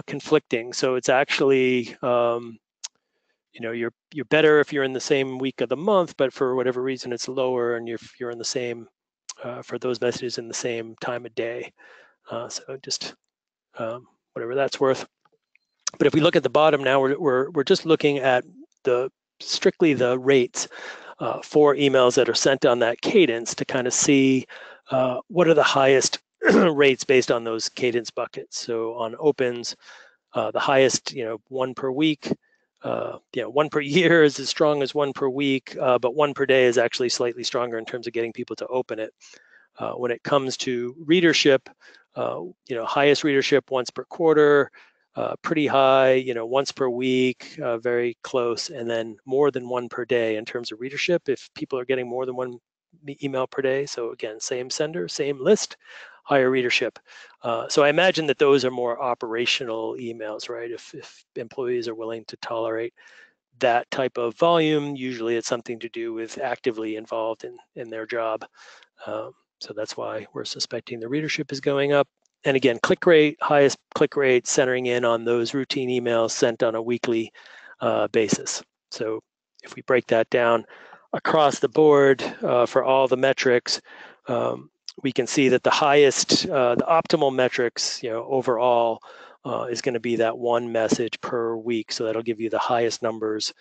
conflicting. So it's actually, you're better if you're in the same week of the month, but for whatever reason it's lower, and you're in the same for those messages in the same time of day. So just whatever that's worth. But if we look at the bottom now, we're just looking at strictly the rates for emails that are sent on that cadence to kind of see what are the highest rates based on those cadence buckets. So on opens, the highest, 1 per week, 1 per year is as strong as 1 per week, but 1 per day is actually slightly stronger in terms of getting people to open it. When it comes to readership, highest readership once per quarter, pretty high, once per week, very close, and then more than 1 per day in terms of readership if people are getting more than 1 email per day. So again, same sender, same list, higher readership. So I imagine that those are more operational emails, right? If employees are willing to tolerate that type of volume, usually it's something to do with actively involved in their job. So that's why we're suspecting the readership is going up. And again, click rate, highest click rate, centering in on those routine emails sent on a weekly basis. So if we break that down across the board for all the metrics, we can see that the highest, the optimal metrics, overall is going to be that 1 message per week. So that'll give you the highest numbers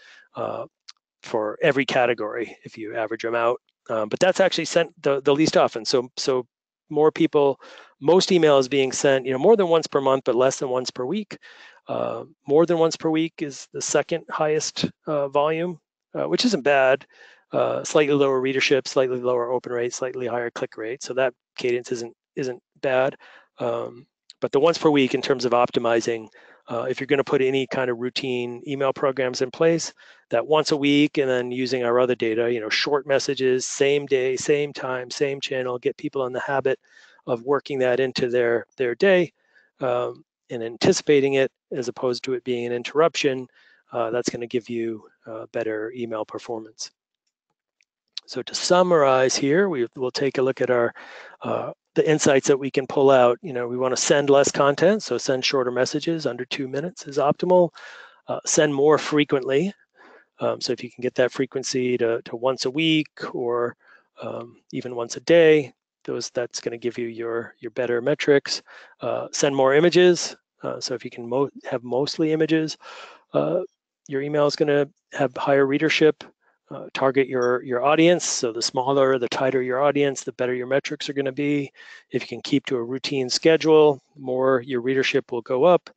for every category if you average them out. But that's actually sent the least often. So more people, most emails being sent, more than once per month, but less than once per week. More than once per week is the second highest volume, which isn't bad. Slightly lower readership, slightly lower open rate, slightly higher click rate. So that cadence isn't bad. But the once per week in terms of optimizing, if you're going to put any kind of routine email programs in place, that once a week, and then using our other data, short messages, same day, same time, same channel, get people in the habit of working that into their day and anticipating it as opposed to it being an interruption, that's going to give you better email performance. So to summarize here, we'll take a look at our the insights that we can pull out. We want to send less content, so send shorter messages, under 2 minutes is optimal. Send more frequently. So if you can get that frequency to once a week or even once a day, that's going to give you your better metrics. Send more images. So if you can have mostly images, your email is going to have higher readership. Target your audience. So the smaller, the tighter your audience, the better your metrics are going to be. If you can keep to a routine schedule, more your readership will go up.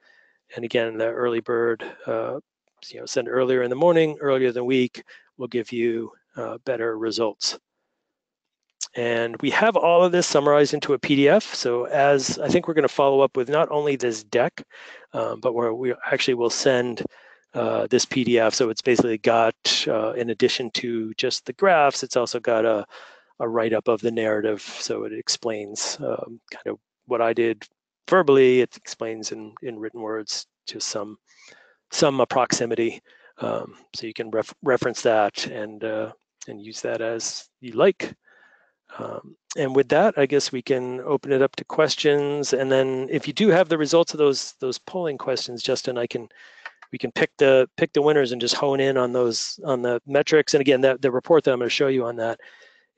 And again, the early bird, send earlier in the morning, earlier in the week, will give you better results. And we have all of this summarized into a PDF. So as I think we're going to follow up with not only this deck, but where we actually will send this PDF. So it's basically got, in addition to just the graphs, it's also got a write-up of the narrative. So it explains kind of what I did verbally. It explains in written words just some some proximity. So you can reference that and use that as you like. And with that, I guess we can open it up to questions. And then if you do have the results of those polling questions, Justin, we can pick the winners and just hone in on those, on the metrics. And again, the report that I'm going to show you on that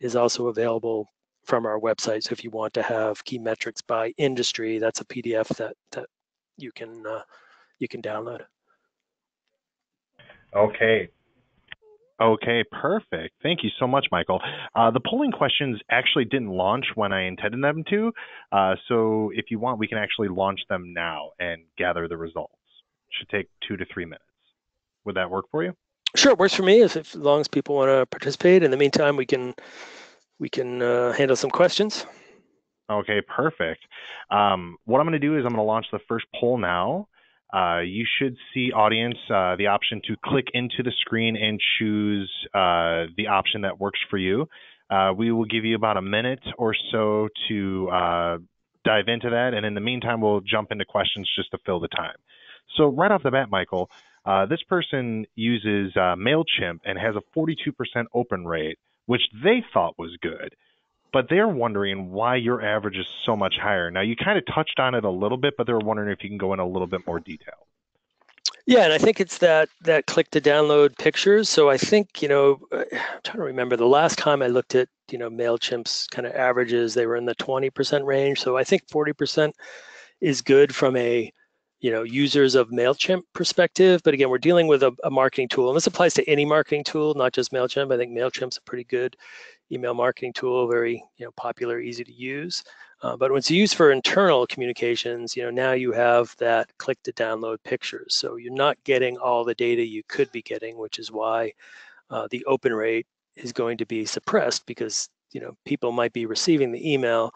is also available from our website. So if you want to have key metrics by industry, that's a PDF that you can download. Okay, perfect. Thank you so much, Michael. The polling questions actually didn't launch when I intended them to, so if you want, we can actually launch them now and gather the results. Should take 2 to 3 minutes. Would that work for you? Sure, it works for me, as long as people want to participate. In the meantime, we can handle some questions. Okay, perfect. What I'm going to do is I'm going to launch the first poll now. You should see, audience, the option to click into the screen and choose the option that works for you. We will give you about a minute or so to dive into that, and in the meantime, we'll jump into questions just to fill the time. So right off the bat, Michael, this person uses MailChimp and has a 42% open rate, which they thought was good. But they're wondering why your average is so much higher. Now, you kind of touched on it a little bit, but they're wondering if you can go in a little bit more detail. Yeah, and I think it's that click to download pictures. So I think, I'm trying to remember the last time I looked at, MailChimp's kind of averages, they were in the 20% range. So I think 40% is good from a, users of MailChimp perspective. But again, we're dealing with a marketing tool, and this applies to any marketing tool, not just MailChimp. I think MailChimp's a pretty good email marketing tool, very popular, easy to use. But when it's used for internal communications, now you have that click to download pictures. So you're not getting all the data you could be getting, which is why the open rate is going to be suppressed, because people might be receiving the email,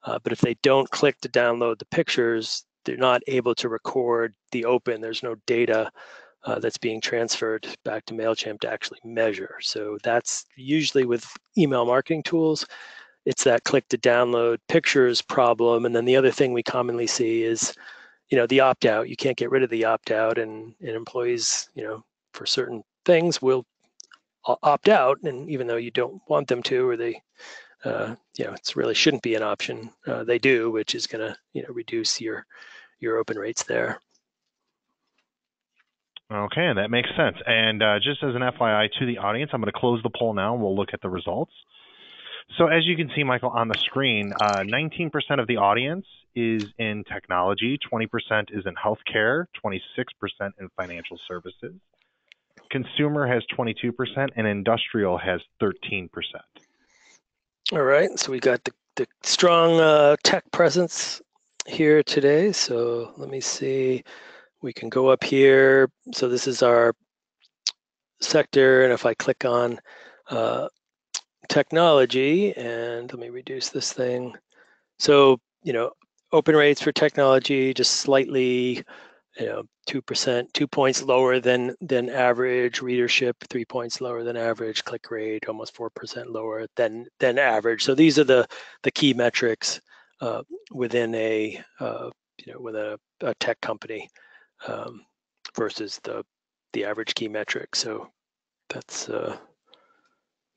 but if they don't click to download the pictures, they're not able to record the open. There's no data that's being transferred back to MailChimp to actually measure. So that's usually with email marketing tools, it's that click to download pictures problem. And then the other thing we commonly see is, the opt-out. You can't get rid of the opt-out, and employees, for certain things will opt out. And even though you don't want them to, or they, it really shouldn't be an option, they do, which is going to, reduce your open rates there. Okay, that makes sense. And just as an FYI to the audience, I'm going to close the poll now, and we'll look at the results. So as you can see, Michael, on the screen, 19% of the audience is in technology, 20% is in healthcare, 26% in financial services. Consumer has 22%, and industrial has 13%. All right, so we got the strong tech presence here today. So let me see. We can go up here. So this is our sector, and if I click on technology, and let me reduce this thing. So, open rates for technology just slightly, 2%, 2 points lower than average. Readership 3 points lower than average. Click rate almost 4% lower than average. So these are the key metrics within with a tech company versus the average key metric. So that's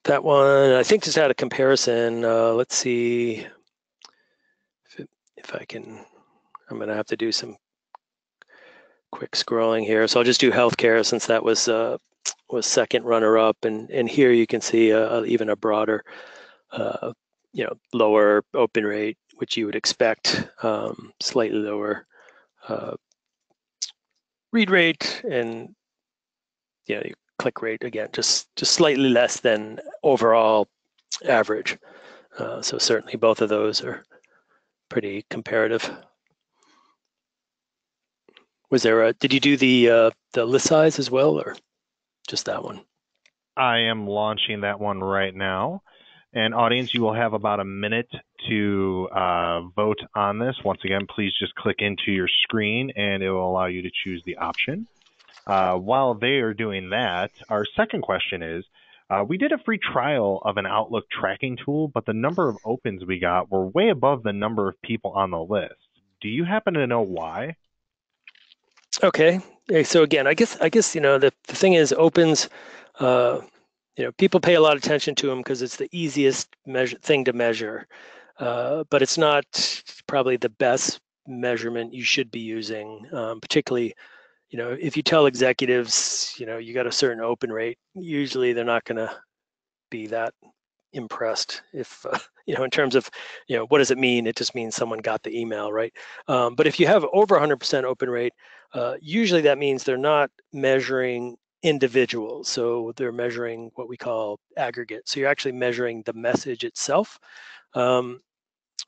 that one. I think just out of comparison, let's see if I can. I'm going to have to do some quick scrolling here. So I'll just do healthcare, since that was second runner-up, and here you can see even a broader, lower open rate, which you would expect, slightly lower read rate, and click rate again, just slightly less than overall average. So certainly both of those are pretty comparative. Was there did you do the list size as well, or just that one? I am launching that one right now. And audience, you will have about a minute to vote on this. Once again, please just click into your screen and it will allow you to choose the option. While they are doing that, our second question is, we did a free trial of an Outlook tracking tool, but the number of opens we got were way above the number of people on the list. Do you happen to know why? Okay. So again, I guess the thing is opens. People pay a lot of attention to them because it's the easiest thing to measure, but it's not probably the best measurement you should be using, particularly if you tell executives you got a certain open rate, usually they're not going to be that impressed if in terms of what does it mean. It just means someone got the email, right? But if you have over 100% open rate, usually that means they're not measuring individuals, so they're measuring what we call aggregate. So you're actually measuring the message itself,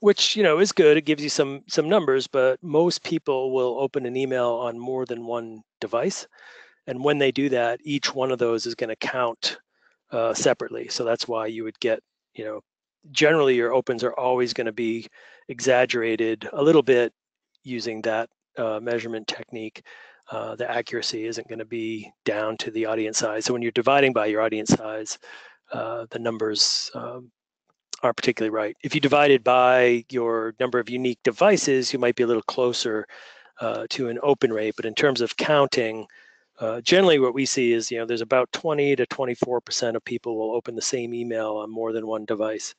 which is good. It gives you some numbers, but most people will open an email on more than one device, and when they do that, each one of those is going to count separately. So that's why you would get, generally your opens are always going to be exaggerated a little bit using that measurement technique. The accuracy isn't going to be down to the audience size. So when you're dividing by your audience size, the numbers aren't particularly right. If you divided by your number of unique devices, you might be a little closer to an open rate. But in terms of counting, generally what we see is, there's about 20 to 24% of people will open the same email on more than one device.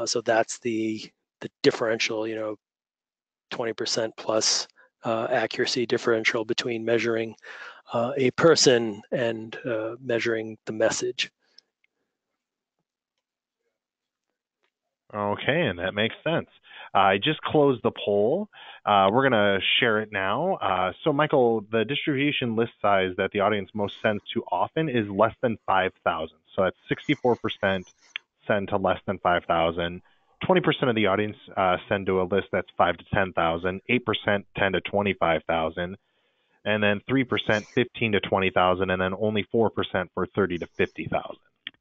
So that's the differential, 20% plus accuracy differential between measuring a person and measuring the message. Okay, and that makes sense. I just closed the poll. We're going to share it now. So, Michael, the distribution list size that the audience most sends to often is less than 5,000. So that's 64% send to less than 5,000. 20% of the audience send to a list that's 5 to 10,000. 8% 10 to 25,000. And then 3% 15 to 20,000. And then only 4% for 30 to 50,000.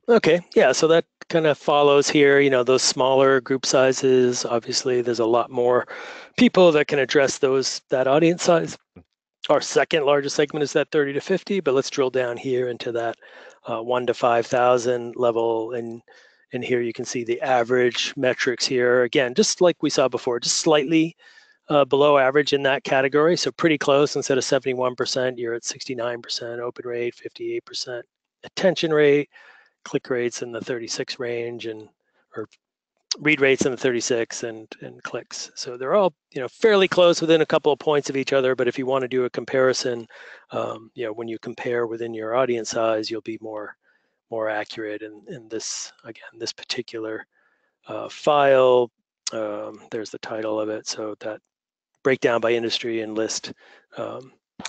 Okay, yeah, so that kind of follows here, those smaller group sizes. Obviously, there's a lot more people that can address that audience size. Our second largest segment is that 30 to 50, but let's drill down here into that 1 to 5,000 level. And here you can see the average metrics here. Again, just like we saw before, just slightly below average in that category. So pretty close. Instead of 71%, you're at 69% open rate, 58% attention rate, click rates in the 36 range, or read rates in the 36 and clicks. So they're all fairly close, within a couple of points of each other. But if you want to do a comparison, when you compare within your audience size, you'll be more accurate. In this, again, this particular file, there's the title of it. So that breakdown by industry and list.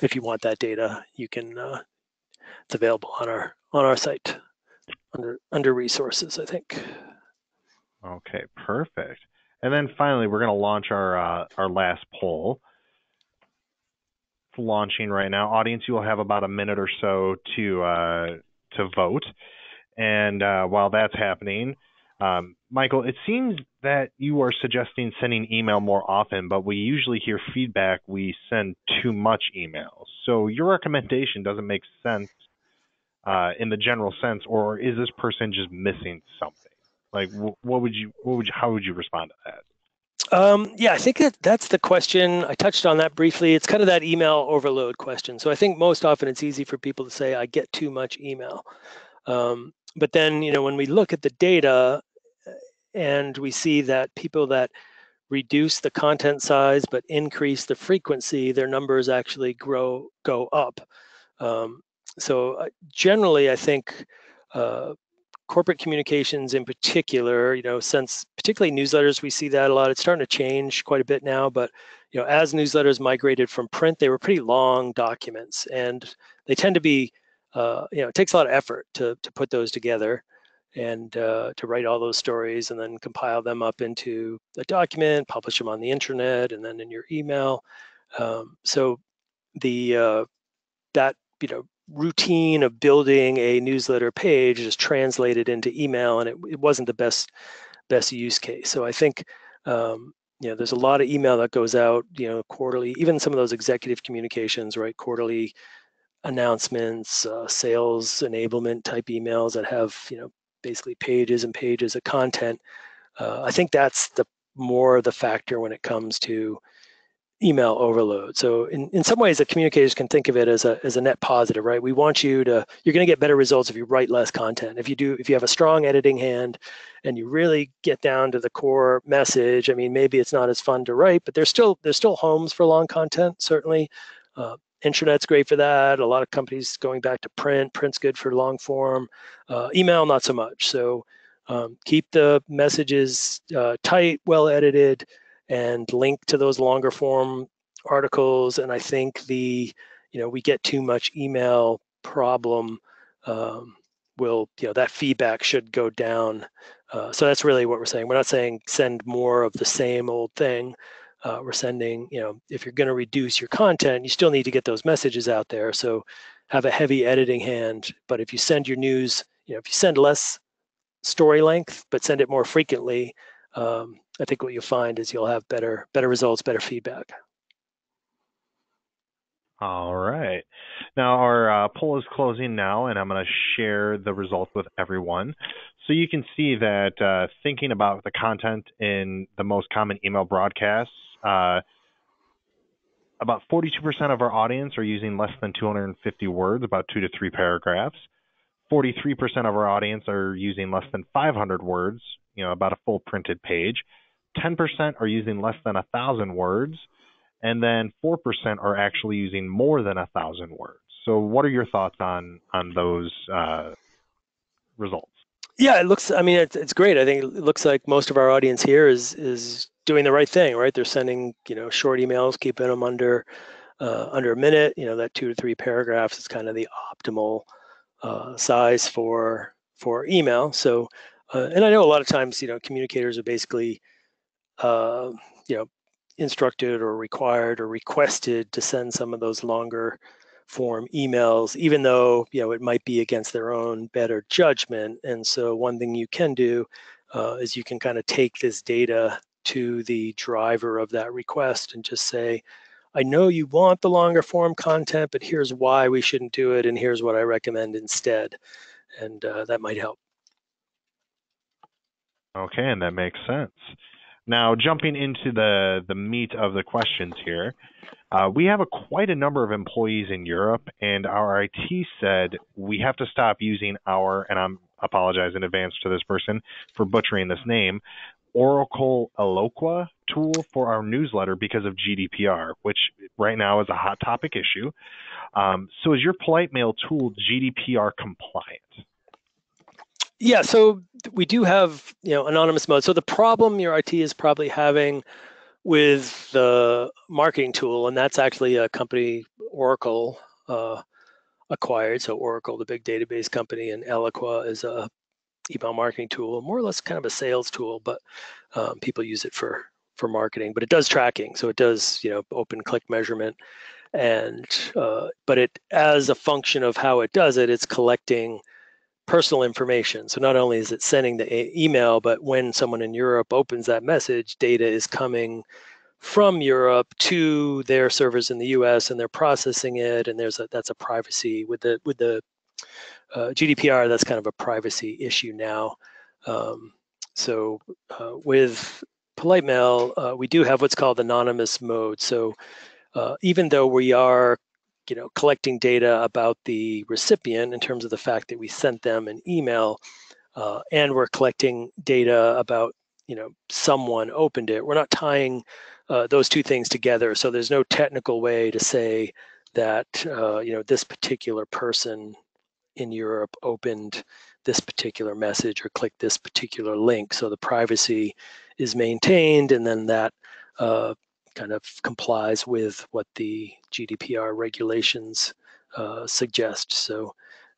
If you want that data, you can. It's available on our site under resources, I think. Okay, perfect. And then finally, we're going to launch our last poll. It's launching right now. Audience, you will have about a minute or so to vote. And while that's happening, Michael, it seems that you are suggesting sending email more often, but we usually hear feedback we send too much email. So your recommendation doesn't make sense in the general sense, or is this person just missing something? Like, how would you respond to that? Yeah, I think that's the question. I touched on that briefly. It's kind of that email overload question. So I think most often it's easy for people to say, I get too much email. But then, when we look at the data and we see that people that reduce the content size but increase the frequency, their numbers actually go up. So generally, I think corporate communications in particular, since particularly newsletters, we see that a lot. It's starting to change quite a bit now, but as newsletters migrated from print, they were pretty long documents, and they tend to be, it takes a lot of effort to put those together and to write all those stories and then compile them up into a document, publish them on the internet, and then in your email. So the that routine of building a newsletter page is translated into email, and it wasn't the best use case. So I think there's a lot of email that goes out quarterly, even some of those executive communications, right? Quarterly announcements, sales enablement type emails that have basically pages and pages of content. I think that's more the factor when it comes to email overload. So in some ways, the communicators can think of it as a net positive, right? We want you're going to get better results if you write less content. If you have a strong editing hand and you really get down to the core message, I mean, maybe it's not as fun to write, but there's still homes for long content, certainly. Intranet's great for that. A lot of companies going back to print. Print's good for long form. Email, not so much. So keep the messages tight, well edited, and link to those longer form articles. And I think we get too much email problem that feedback should go down. So that's really what we're saying. We're not saying send more of the same old thing. We're sending, if you're going to reduce your content, you still need to get those messages out there. So have a heavy editing hand. But if you send your news, if you send less story length, but send it more frequently, I think what you'll find is you'll have better results, better feedback. All right. Now our poll is closing now, and I'm going to share the results with everyone. So you can see that thinking about the content in the most common email broadcasts, about 42% of our audience are using less than 250 words, about 2 to 3 paragraphs. 43% of our audience are using less than 500 words, about a full printed page. 10% are using less than 1,000 words, and then 4% are actually using more than 1,000 words. So what are your thoughts on those results? Yeah, it's great. I think it looks like most of our audience here is doing the right thing, right? They're sending, short emails, keeping them under a minute. That 2 to 3 paragraphs is kind of the optimal size for email. So, and I know a lot of times, communicators are basically, instructed or required or requested to send some of those longer form emails, even though it might be against their own better judgment. And so one thing you can do is you can kind of take this data to the driver of that request and just say, I know you want the longer form content, but here's why we shouldn't do it, and here's what I recommend instead. And that might help. Okay, and that makes sense. Now, jumping into the meat of the questions here, we have quite a number of employees in Europe, and our IT said we have to stop using and I apologize in advance to this person for butchering this name, Oracle Eloqua tool for our newsletter because of GDPR, which right now is a hot topic issue. So is your PoliteMail tool GDPR compliant? Yeah, so we do have anonymous mode. So the problem your IT is probably having with the marketing tool, and that's actually a company Oracle acquired. So Oracle, the big database company, and Eloqua is a email marketing tool, more or less kind of a sales tool, but people use it for marketing. But it does tracking, so it does open click measurement, and but it, as a function of how it does it, it's collecting personal information. So not only is it sending the email, but when someone in Europe opens that message, data is coming from Europe to their servers in the US, and they're processing it. And that's a privacy with the GDPR. That's kind of a privacy issue now. So with PoliteMail, we do have what's called anonymous mode. So even though we are collecting data about the recipient in terms of the fact that we sent them an email, and we're collecting data about someone opened it, we're not tying those two things together. So there's no technical way to say that this particular person in Europe opened this particular message or clicked this particular link. So the privacy is maintained, and then that kind of complies with what the GDPR regulations suggest, so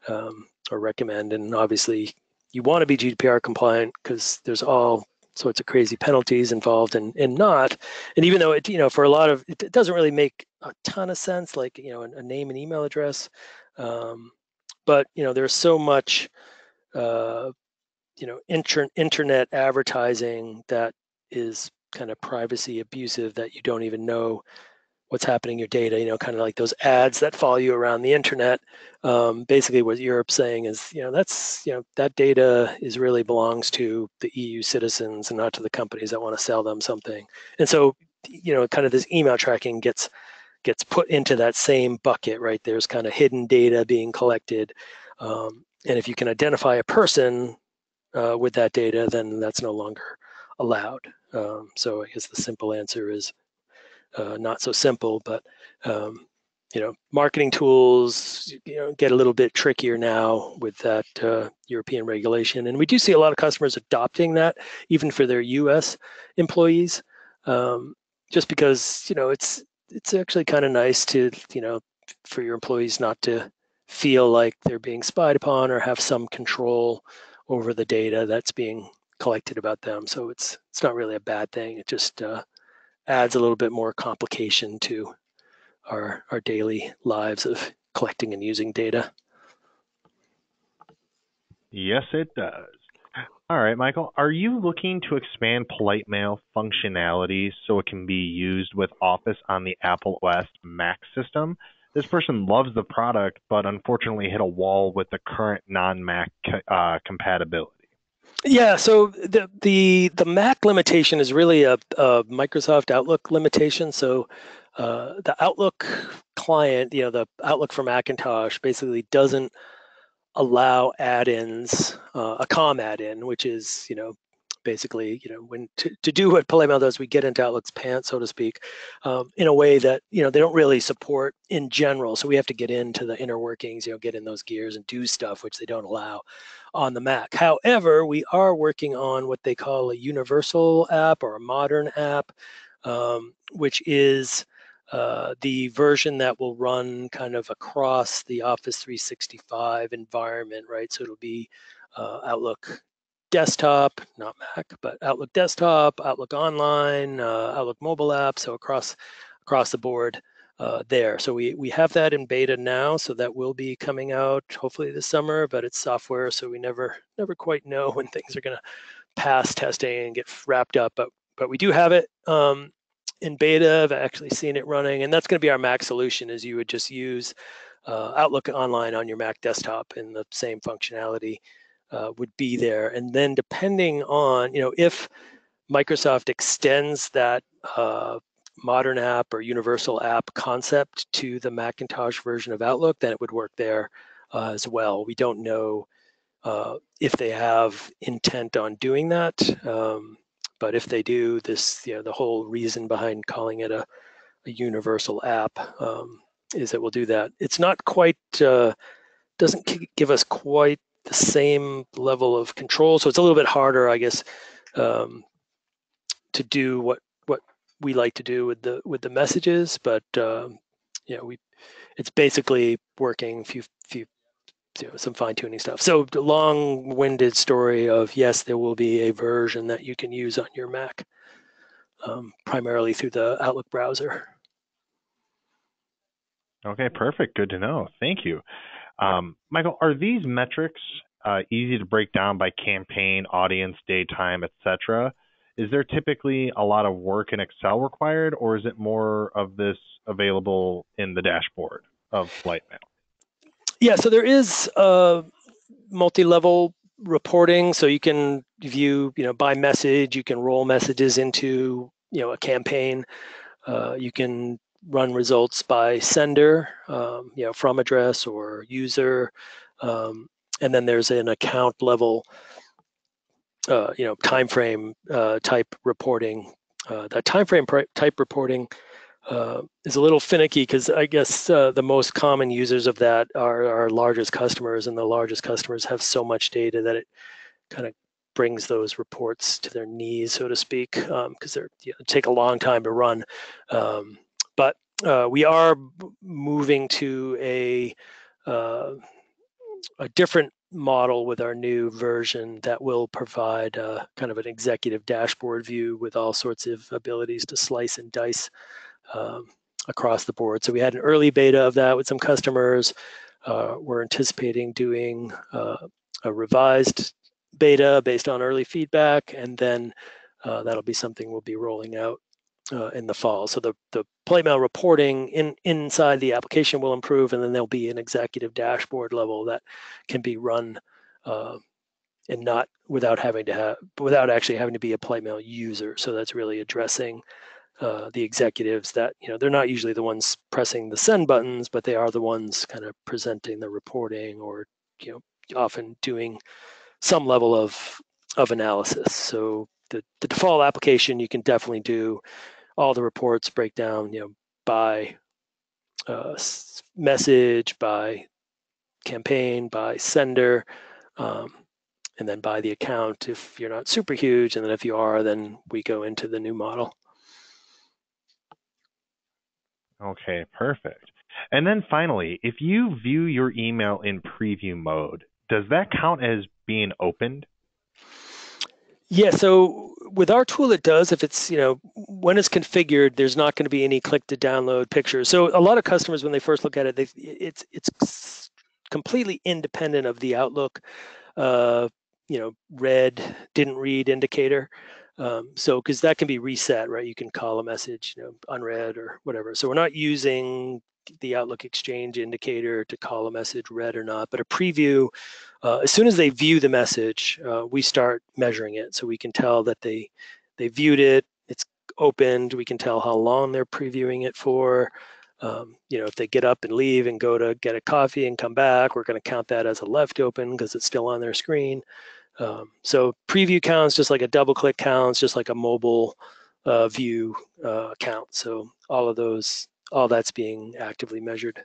or recommend. And obviously, you want to be GDPR compliant because there's all sorts of crazy penalties involved and not. And even though it, for a lot of it doesn't really make a ton of sense, like a name and email address, but there's so much internet advertising that is kind of privacy abusive that you don't even know what's happening in your data, kind of like those ads that follow you around the internet. Basically what Europe's saying is, that's, that data is really belongs to the EU citizens and not to the companies that want to sell them something. And so, kind of this email tracking gets put into that same bucket, right? There's kind of hidden data being collected. And if you can identify a person with that data, then that's no longer allowed. So I guess the simple answer is not so simple, but marketing tools get a little bit trickier now with that European regulation, and we do see a lot of customers adopting that even for their U.S. employees, just because it's actually kind of nice to for your employees not to feel like they're being spied upon or have some control over the data that's being collected about them. So it's not really a bad thing. It just adds a little bit more complication to our daily lives of collecting and using data. Yes, it does. All right, Michael, are you looking to expand Polite Mail functionality so it can be used with Office on the Apple OS Mac system? This person loves the product, but unfortunately hit a wall with the current non-Mac compatibility. Yeah, so the Mac limitation is really a Microsoft Outlook limitation. So the Outlook client, the Outlook for Macintosh, basically doesn't allow add-ins, a COM add-in, which is basically when to do what Polite Mail does, we get into Outlook's pants, so to speak, in a way that they don't really support in general. So we have to get into the inner workings, get in those gears and do stuff which they don't allow on the Mac. However, we are working on what they call a universal app or a modern app, which is the version that will run kind of across the Office 365 environment, right? So it'll be Outlook desktop, not Mac, but Outlook desktop, Outlook online, Outlook mobile app, so across the board there. So we have that in beta now, so that will be coming out hopefully this summer, but it's software, so we never quite know when things are going to pass testing and get wrapped up. But we do have it in beta. I've actually seen it running, and that's going to be our Mac solution. Is you would just use Outlook Online on your Mac desktop, and the same functionality would be there. And then depending on if Microsoft extends that modern app or universal app concept to the Macintosh version of Outlook, then it would work there as well. We don't know if they have intent on doing that. But if they do, the whole reason behind calling it a universal app is that we'll do that. It's not quite, doesn't give us quite the same level of control, so it's a little bit harder, I guess, to do what we like to do with the messages. But it's basically working some fine-tuning stuff. So the long-winded story of yes, there will be a version that you can use on your Mac, primarily through the Outlook browser. Okay, perfect. Good to know. Thank you. Michael, are these metrics easy to break down by campaign, audience, daytime, etc.? Is there typically a lot of work in Excel required, or is it more of this available in the dashboard of Polite Mail? Yeah, so there is multi-level reporting, so you can view, by message. You can roll messages into, a campaign. You can run results by sender, from address or user, and then there's an account level, time frame type reporting. That time frame type reporting is a little finicky because I guess the most common users of that are our largest customers, and the largest customers have so much data that it kind of brings those reports to their knees, so to speak, because they take a long time to run. But we are moving to a different model with our new version that will provide kind of an executive dashboard view with all sorts of abilities to slice and dice across the board. So we had an early beta of that with some customers. We're anticipating doing a revised beta based on early feedback, and then that'll be something we'll be rolling out in the fall. So the Polite Mail reporting inside the application will improve, and then there'll be an executive dashboard level that can be run and not without actually having to be a Polite Mail user. So that's really addressing the executives that, they're not usually the ones pressing the send buttons, but they are the ones kind of presenting the reporting, or often doing some level of analysis. So the default application, you can definitely do all the reports, breakdown, by message, by campaign, by sender, and then by the account if you're not super huge. And then if you are, then we go into the new model. Okay, perfect. And then finally, if you view your email in preview mode, does that count as being opened? Yeah, so with our tool, it does. If it's, when it's configured, there's not going to be any click to download pictures. So a lot of customers, when they first look at it, it's completely independent of the Outlook, read, didn't read indicator. So because that can be reset, right? You can call a message, unread or whatever. So we're not using the Outlook Exchange indicator to call a message read or not, but a preview. As soon as they view the message, we start measuring it, so we can tell that they viewed it. It's opened. We can tell how long they're previewing it for. If they get up and leave and go to get a coffee and come back, we're going to count that as a left open because it's still on their screen. So preview counts just like a double click counts, just like a mobile view count. So all that's being actively measured.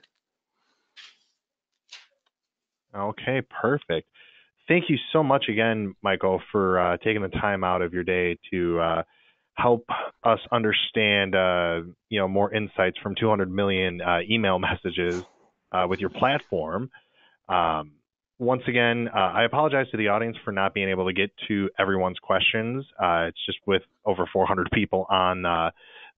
Okay, perfect. Thank you so much again, Michael, for taking the time out of your day to help us understand, more insights from 200 million email messages with your platform. Once again, I apologize to the audience for not being able to get to everyone's questions. It's just with over 400 people on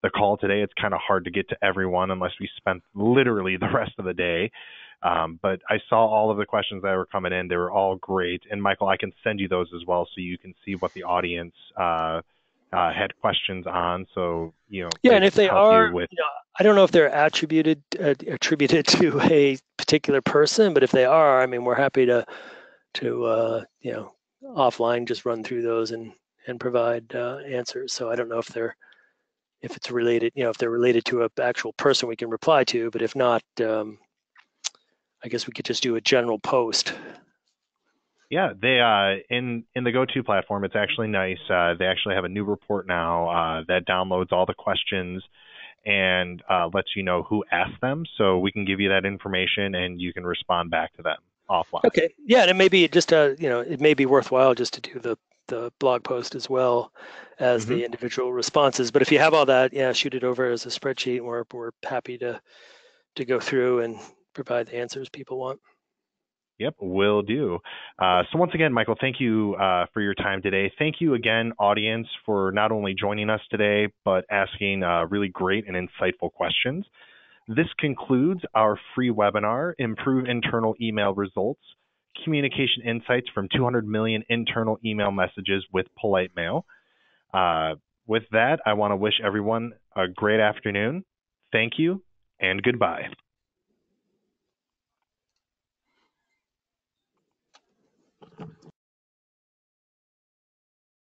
the call today, it's kind of hard to get to everyone unless we spent literally the rest of the day. But I saw all of the questions that were coming in. They were all great. And Michael, I can send you those as well so you can see what the audience had questions on. So, yeah, and if they are, I don't know if they're attributed to a particular person, but if they are, I mean, we're happy to offline just run through those and provide answers. So I don't know if it's related, if they're related to an actual person we can reply to, but if not, I guess we could just do a general post. Yeah, they in the GoTo platform, it's actually nice. They actually have a new report now that downloads all the questions and lets you know who asked them. So we can give you that information and you can respond back to them offline. Okay. Yeah, and it may be just it may be worthwhile just to do the blog post as well as the individual responses. But if you have all that, shoot it over as a spreadsheet, and we're happy to go through and provide the answers people want. Yep, will do. So once again, Michael, thank you for your time today. Thank you again, audience, for not only joining us today, but asking really great and insightful questions. This concludes our free webinar, Improve Internal Email Results, Communication Insights from 200 Million Internal Email Messages with PoliteMail. With that, I want to wish everyone a great afternoon. Thank you and goodbye.